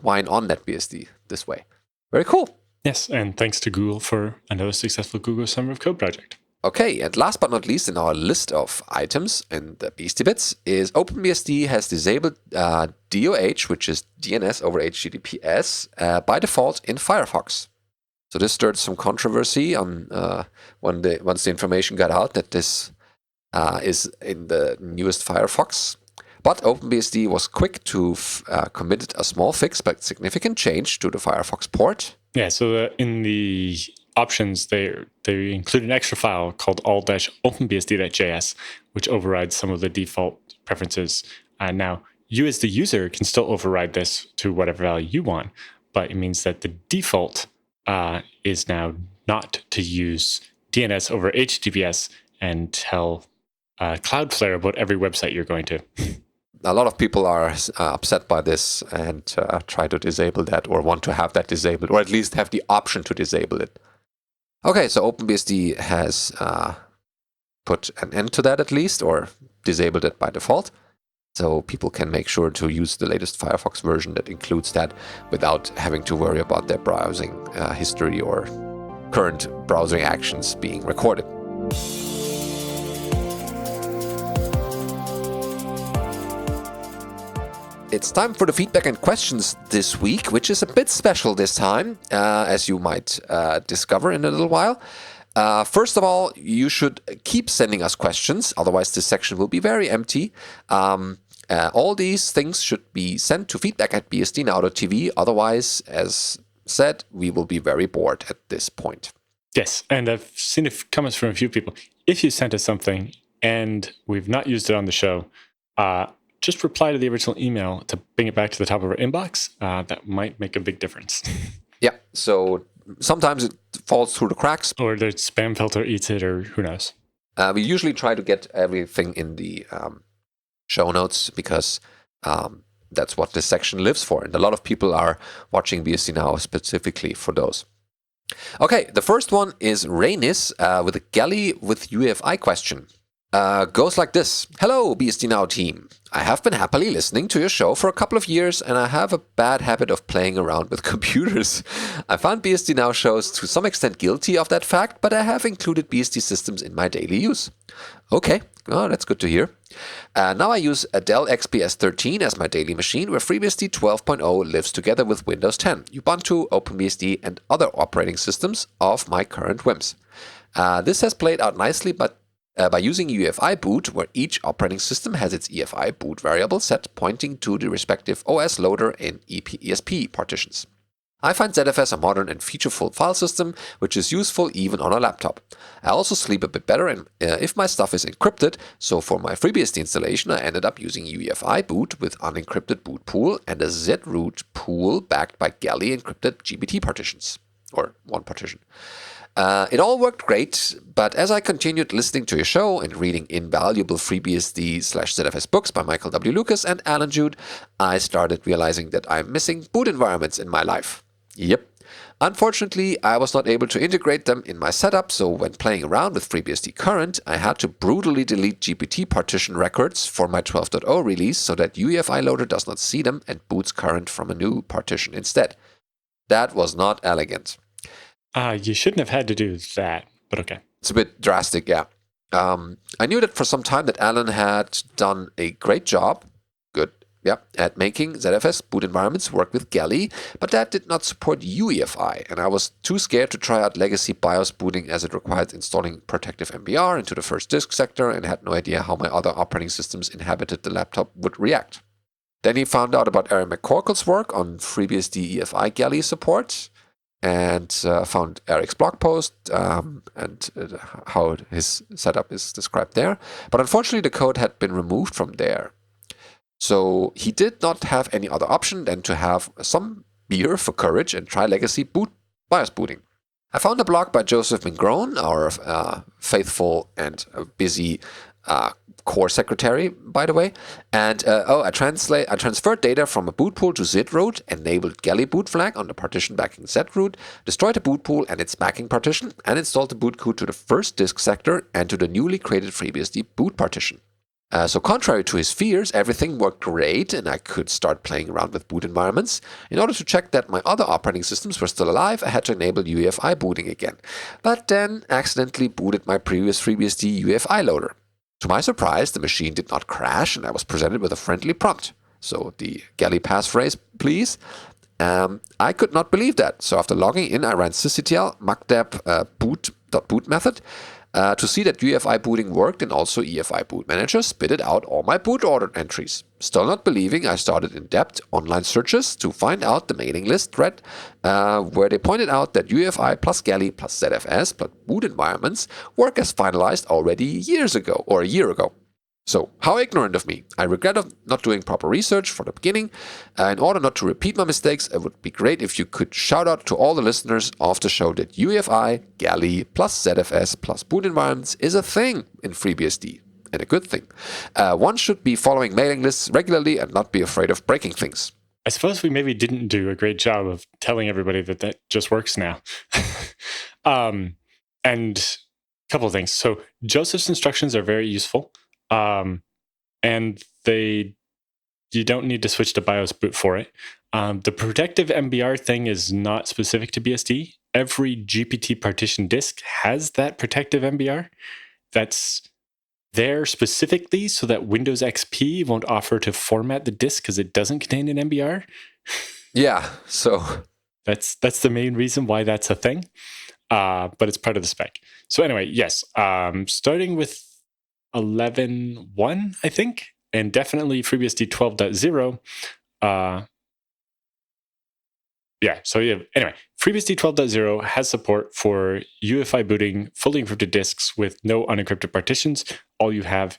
Wine on NetBSD this way. Very cool. Yes, and thanks to Google for another successful Google Summer of Code project. Okay, and last but not least in our list of items in the Beastie Bits is OpenBSD has disabled DOH, which is DNS over HTTPS, by default in Firefox. So this stirred some controversy on once the information got out that this is in the newest Firefox. But OpenBSD was quick to commit a small fix but significant change to the Firefox port. Yeah, so in the options, they include an extra file called all-openbsd.js, which overrides some of the default preferences. Now, you as the user can still override this to whatever value you want, but it means that the default is now not to use DNS over HTTPS and tell Cloudflare about every website you're going to. A lot of people are upset by this and try to disable that, or want to have that disabled, or at least have the option to disable it. Okay, so OpenBSD has put an end to that at least, or disabled it by default. So people can make sure to use the latest Firefox version that includes that without having to worry about their browsing history or current browsing actions being recorded. It's time for the feedback and questions this week, which is a bit special this time, as you might discover in a little while. First of all, you should keep sending us questions, otherwise this section will be very empty. All these things should be sent to feedback@bsdnow.tv, otherwise, as said, we will be very bored at this point. Yes, and I've seen comments from a few people. If you sent us something and we've not used it on the show, just reply to the original email to bring it back to the top of our inbox. That might make a big difference. Yeah, so sometimes it falls through the cracks. Or the spam filter eats it, or who knows. We usually try to get everything in the show notes, because that's what this section lives for. And a lot of people are watching BSD Now specifically for those. Okay, the first one is Rainis with a Galley with UEFI question. Goes like this. Hello, BSD Now team. I have been happily listening to your show for a couple of years, and I have a bad habit of playing around with computers. I found BSD Now shows to some extent guilty of that fact, but I have included BSD systems in my daily use. Okay, oh, that's good to hear. Now I use a Dell XPS 13 as my daily machine, where FreeBSD 12.0 lives together with Windows 10, Ubuntu, OpenBSD, and other operating systems of my current whims. This has played out nicely, but by using UEFI boot, where each operating system has its EFI boot variable set pointing to the respective OS loader in ESP partitions. I find ZFS a modern and featureful file system, which is useful even on a laptop. I also sleep a bit better if my stuff is encrypted, so for my FreeBSD installation I ended up using UEFI boot with unencrypted boot pool and a zroot pool backed by Galley encrypted GPT partitions, or one partition. It all worked great, but as I continued listening to your show and reading invaluable FreeBSD/ZFS books by Michael W. Lucas and Alan Jude, I started realizing that I'm missing boot environments in my life. Yep. Unfortunately, I was not able to integrate them in my setup, so when playing around with FreeBSD Current, I had to brutally delete GPT partition records for my 12.0 release so that UEFI loader does not see them and boots Current from a new partition instead. That was not elegant. You shouldn't have had to do that, but okay. It's a bit drastic, yeah. I knew that for some time that Alan had done a great job, at making ZFS boot environments work with Galley, but that did not support UEFI, and I was too scared to try out legacy BIOS booting as it required installing protective MBR into the first disk sector and had no idea how my other operating systems inhabited the laptop would react. Then he found out about Aaron McCorkle's work on FreeBSD EFI Galley support, and found Eric's blog post and how his setup is described there. But unfortunately, the code had been removed from there. So he did not have any other option than to have some beer for courage and try legacy BIOS booting. I found a blog by Joseph Mingrone, our faithful and busy core secretary, by the way. And I transferred data from a boot pool to zroot, enabled Galley boot flag on the partition backing zroot, destroyed the boot pool and its backing partition, and installed the boot code to the first disk sector and to the newly created FreeBSD boot partition. So contrary to his fears, everything worked great and I could start playing around with boot environments. In order to check that my other operating systems were still alive, I had to enable UEFI booting again. But then accidentally booted my previous FreeBSD UEFI loader. To my surprise, the machine did not crash and I was presented with a friendly prompt. So the Galley passphrase, please. I could not believe that. So after logging in, I ran sysctl muckdeb boot.boot method to see that UEFI booting worked, and also EFI boot manager spitted out all my boot order entries. Still not believing, I started in-depth online searches to find out the mailing list thread where they pointed out that UEFI plus Galley plus ZFS plus boot environments work as finalized already a year ago. So, how ignorant of me. I regret not doing proper research from the beginning. In order not to repeat my mistakes, it would be great if you could shout out to all the listeners of the show that UEFI, Galley, plus ZFS, plus boot environments is a thing in FreeBSD, and a good thing. One should be following mailing lists regularly and not be afraid of breaking things. I suppose we maybe didn't do a great job of telling everybody that just works now. And a couple of things. So Joseph's instructions are very useful. And you don't need to switch to BIOS boot for it. The protective MBR thing is not specific to BSD. Every GPT partition disk has that protective MBR. That's there specifically so that Windows XP won't offer to format the disk because it doesn't contain an MBR. Yeah, so that's the main reason why that's a thing. But it's part of the spec. So anyway, yes, starting with 11.1, I think, and definitely FreeBSD 12.0. Anyway, FreeBSD 12.0 has support for UEFI booting fully encrypted disks with no unencrypted partitions. All you have,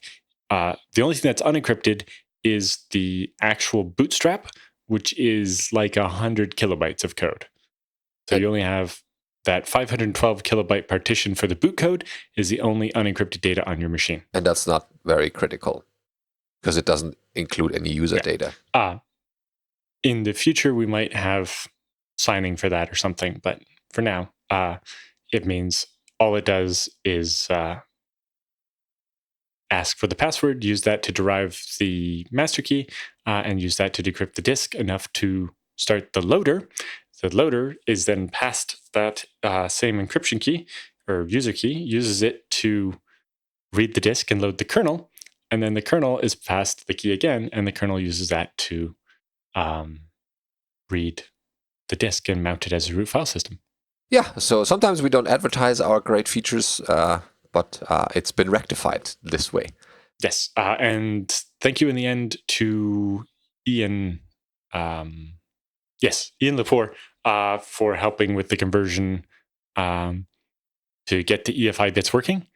the only thing that's unencrypted is the actual bootstrap, which is like 100 kilobytes of code. So you only have that 512 kilobyte partition for the boot code is the only unencrypted data on your machine. And that's not very critical because it doesn't include any user data. In the future, we might have signing for that or something. But for now, it means all it does is ask for the password, use that to derive the master key, and use that to decrypt the disk enough to start the loader. The loader is then passed that same encryption key or user key, uses it to read the disk and load the kernel, and then the kernel is passed the key again, and the kernel uses that to read the disk and mount it as a root file system. Yeah, so sometimes we don't advertise our great features, but it's been rectified this way. Yes, and thank you in the end to Ian. Ian Lepore for helping with the conversion to get the EFI bits working.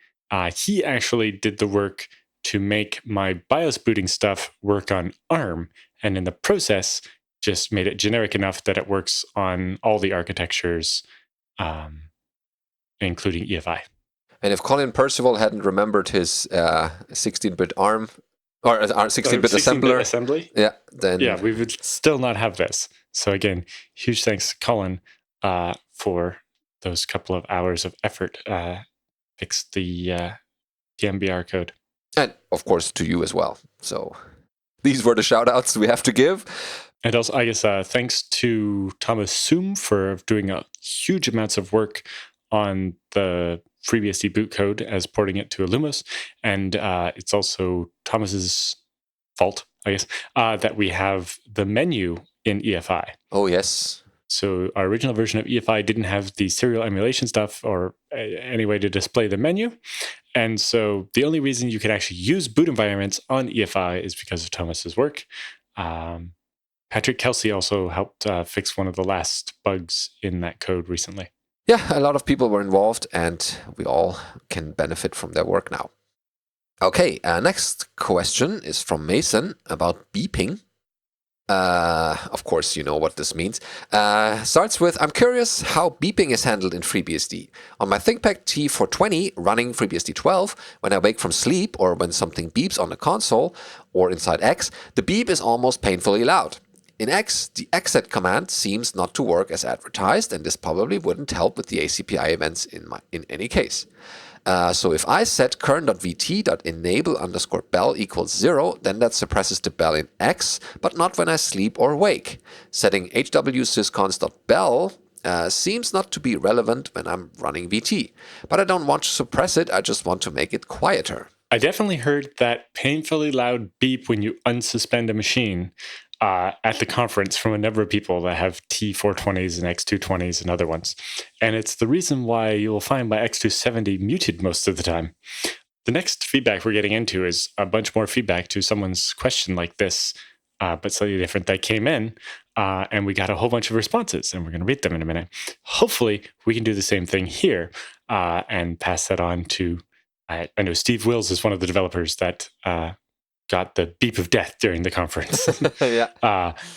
He actually did the work to make my BIOS booting stuff work on ARM, and in the process, just made it generic enough that it works on all the architectures, including EFI. And if Colin Percival hadn't remembered his 16-bit ARM or 16-bit assembly, then we would still not have this. So again, huge thanks, Colin, for those couple of hours of effort fix the MBR code. And of course to you as well. So these were the shout outs we have to give. And also, I guess, thanks to Thomas Soom for doing huge amounts of work on the FreeBSD boot code as porting it to Illumos. And it's also Thomas's fault, I guess, that we have the menu in EFI. Oh, yes. So our original version of EFI didn't have the serial emulation stuff or any way to display the menu. And so the only reason you can actually use boot environments on EFI is because of Thomas's work. Patrick Kelsey also helped fix one of the last bugs in that code recently. Yeah, a lot of people were involved, and we all can benefit from their work now. Okay, next question is from Mason about beeping. Of course, you know what this means. Starts with, I'm curious how beeping is handled in FreeBSD. On my ThinkPad T420 running FreeBSD 12, when I wake from sleep or when something beeps on the console or inside X, the beep is almost painfully loud. In X, the exit command seems not to work as advertised, and this probably wouldn't help with the ACPI events in any case. So if I set current.vt.enable_bell equals 0, then that suppresses the bell in X, but not when I sleep or wake. Setting hwsyscons.bell seems not to be relevant when I'm running VT. But I don't want to suppress it, I just want to make it quieter. I definitely heard that painfully loud beep when you unsuspend a machine at the conference from a number of people that have T420s and X220s and other ones. And it's the reason why you'll find my X270 muted most of the time. The next feedback we're getting into is a bunch more feedback to someone's question like this, but slightly different, that came in, and we got a whole bunch of responses, and we're going to read them in a minute. Hopefully, we can do the same thing here and pass that on to, I know Steve Wills is one of the developers that got the beep of death during the conference.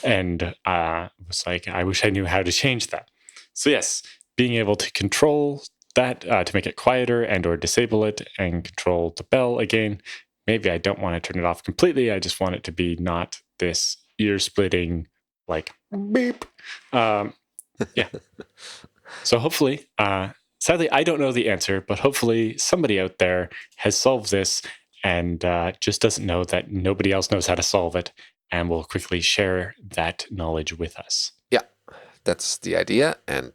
And was like, I wish I knew how to change that. So yes, being able to control that to make it quieter and or disable it and control the bell again. Maybe I don't want to turn it off completely. I just want it to be not this ear-splitting, like, beep. So hopefully, sadly, I don't know the answer, but hopefully somebody out there has solved this and just doesn't know that nobody else knows how to solve it, and will quickly share that knowledge with us. Yeah, that's the idea, and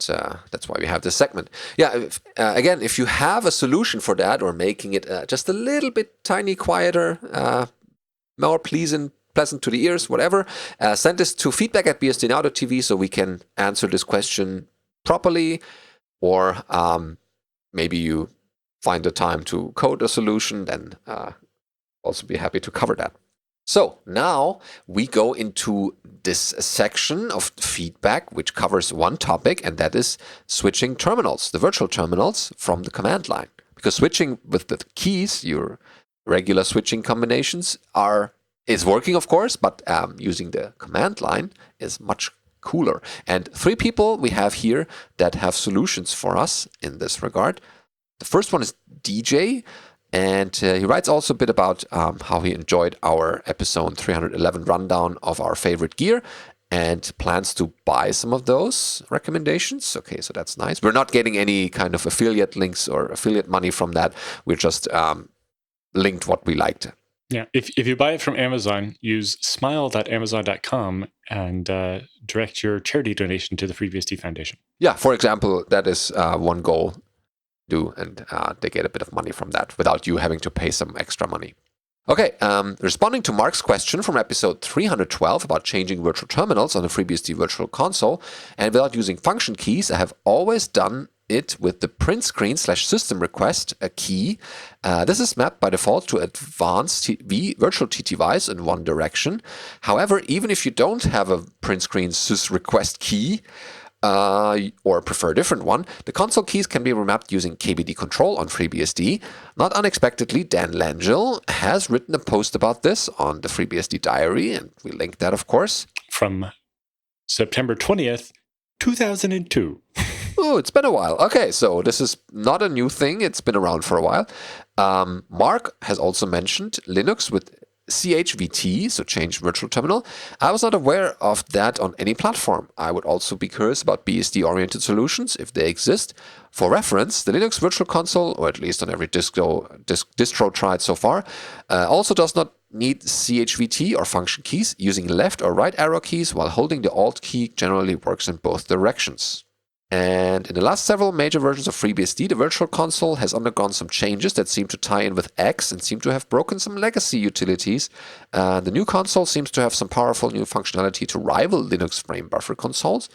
that's why we have this segment. Yeah, again, if you have a solution for that, or making it just a little bit tiny quieter, more pleasant to the ears, whatever, send this to feedback@bsdnow.tv so we can answer this question properly, or maybe you find the time to code a solution, then also be happy to cover that. So now we go into this section of feedback, which covers one topic, and that is switching terminals, the virtual terminals from the command line. Because switching with the keys, your regular switching combinations is working, of course, but using the command line is much cooler. And 3 people we have here that have solutions for us in this regard. The first one is DJ, and he writes also a bit about how he enjoyed our episode 311 rundown of our favorite gear and plans to buy some of those recommendations. Okay, so that's nice. We're not getting any kind of affiliate links or affiliate money from that. We're just linked what we liked. Yeah, if you buy it from Amazon, use smile.amazon.com and direct your charity donation to the FreeBSD Foundation. Yeah, for example, that is one goal. And they get a bit of money from that without you having to pay some extra money. Okay, responding to Mark's question from episode 312 about changing virtual terminals on the FreeBSD Virtual Console and without using function keys, I have always done it with the print screen /system request a key. This is mapped by default to advanced virtual TTYs in one direction. However, even if you don't have a print screen sys request key, or prefer a different one, the console keys can be remapped using KBD control on FreeBSD. Not unexpectedly, Dan Langell has written a post about this on the FreeBSD diary, and we link that, of course. From September 20th, 2002. Oh, it's been a while. Okay, so this is not a new thing. It's been around for a while. Mark has also mentioned Linux with CHVT, so Change Virtual Terminal. I was not aware of that on any platform. I would also be curious about BSD-oriented solutions, if they exist. For reference, the Linux Virtual Console, or at least on every distro tried so far, also does not need CHVT or function keys. Using left or right arrow keys while holding the Alt key generally works in both directions. And in the last several major versions of FreeBSD, the Virtual Console has undergone some changes that seem to tie in with X and seem to have broken some legacy utilities. The new console seems to have some powerful new functionality to rival Linux frame buffer consoles.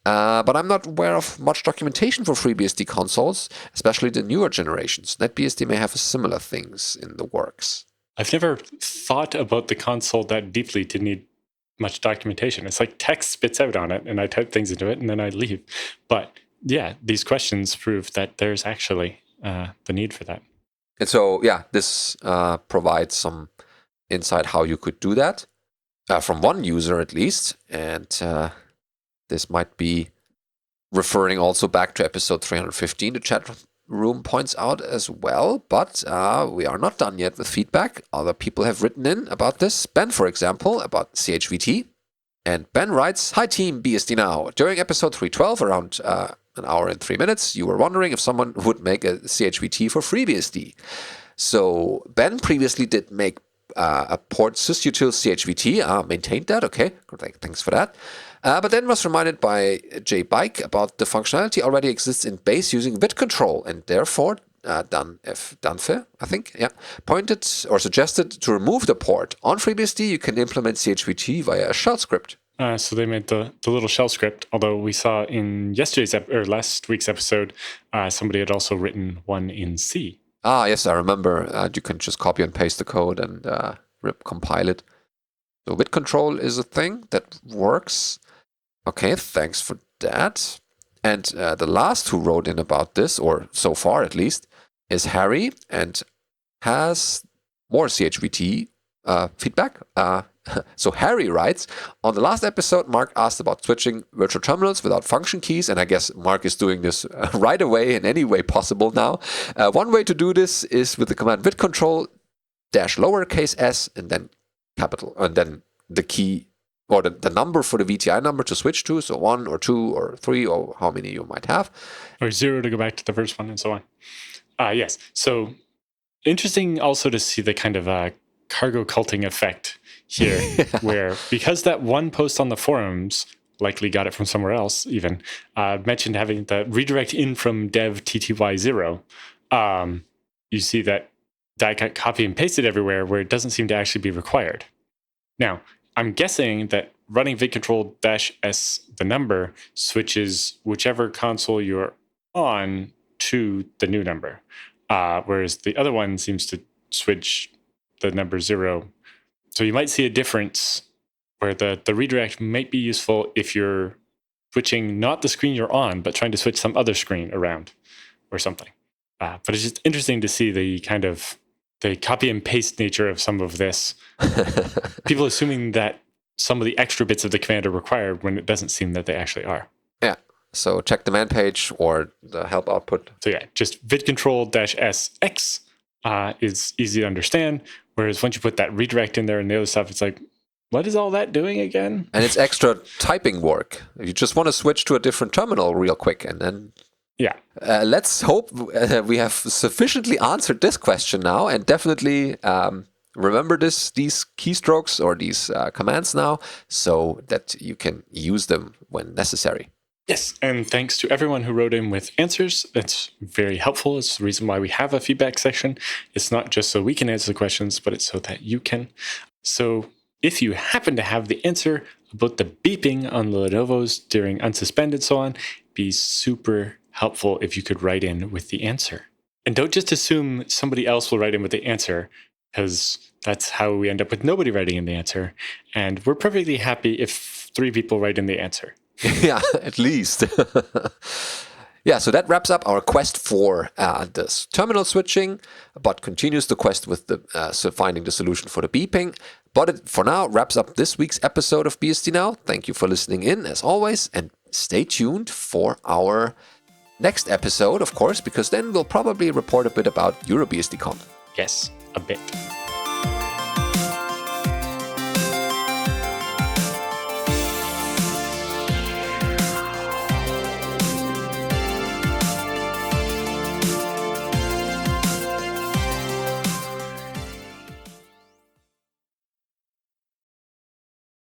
But I'm not aware of much documentation for FreeBSD consoles, especially the newer generations. NetBSD may have similar things in the works. I've never thought about the console that deeply to need much documentation. It's like text spits out on it and I type things into it and then I leave. But yeah, these questions prove that there's actually the need for that. And so, yeah, this provides some insight how you could do that from one user at least. And this might be referring also back to episode 315, the chat room points out as well. But we are not done yet with feedback. Other people have written in about this. Ben, for example, about CHVT. And Ben writes, "Hi team, BSD Now. During episode 312, around an hour and 3 minutes, you were wondering if someone would make a CHVT for FreeBSD. So Ben previously did make a port sysutil CHVT, maintained that, okay, thanks for that. But then was reminded by Jay Bike about the functionality already exists in base using vid control, and therefore Danfe, I think, yeah, pointed or suggested to remove the port. On FreeBSD, you can implement CHVT via a shell script." So they made the little shell script, although we saw in last week's episode, somebody had also written one in C. Ah, yes, I remember. You can just copy and paste the code and compile it. So vid control is a thing that works. Okay, thanks for that. And the last who wrote in about this, or so far at least, is Harry, and has more CHVT feedback. So Harry writes, "On the last episode, Mark asked about switching virtual terminals without function keys, and I guess Mark is doing this right away in any way possible now. One way to do this is with the command vid control -lowercase s and then capital, and then the key or the number for the VTI number to switch to, so 1 or 2 or 3 or how many you might have. Or 0 to go back to the first one and so on. Yes, so interesting also to see the kind of cargo culting effect here, where because that one post on the forums likely got it from somewhere else even, mentioned having the redirect in from dev tty0, you see that got copy and pasted everywhere where it doesn't seem to actually be required. Now, I'm guessing that running vid control -s, the number, switches whichever console you're on to the new number, whereas the other one seems to switch the number 0. So you might see a difference where the redirect might be useful if you're switching not the screen you're on, but trying to switch some other screen around or something. But it's just interesting to see the kind of the copy and paste nature of some of this. People assuming that some of the extra bits of the command are required when it doesn't seem that they actually are. Yeah. So check the man page or the help output. So yeah, just vid control -sx is easy to understand. Whereas once you put that redirect in there and the other stuff, it's like, what is all that doing again? And it's extra typing work. You just want to switch to a different terminal real quick and then... Yeah. Let's hope we have sufficiently answered this question now, and definitely remember these keystrokes or these commands now so that you can use them when necessary. Yes, and thanks to everyone who wrote in with answers. That's very helpful. It's the reason why we have a feedback section. It's not just so we can answer the questions, but it's so that you can. So if you happen to have the answer about the beeping on the Lenovo's during unsuspend and so on, be super helpful if you could write in with the answer. And don't just assume somebody else will write in with the answer, because that's how we end up with nobody writing in the answer. And we're perfectly happy if 3 people write in the answer. Yeah, at least. Yeah, so that wraps up our quest for this terminal switching, but continues the quest with the finding the solution for the beeping. But it, for now, wraps up this week's episode of BSD Now. Thank you for listening in, as always, and stay tuned for our next episode, of course, because then we'll probably report a bit about EuroBSDCon. Yes, a bit.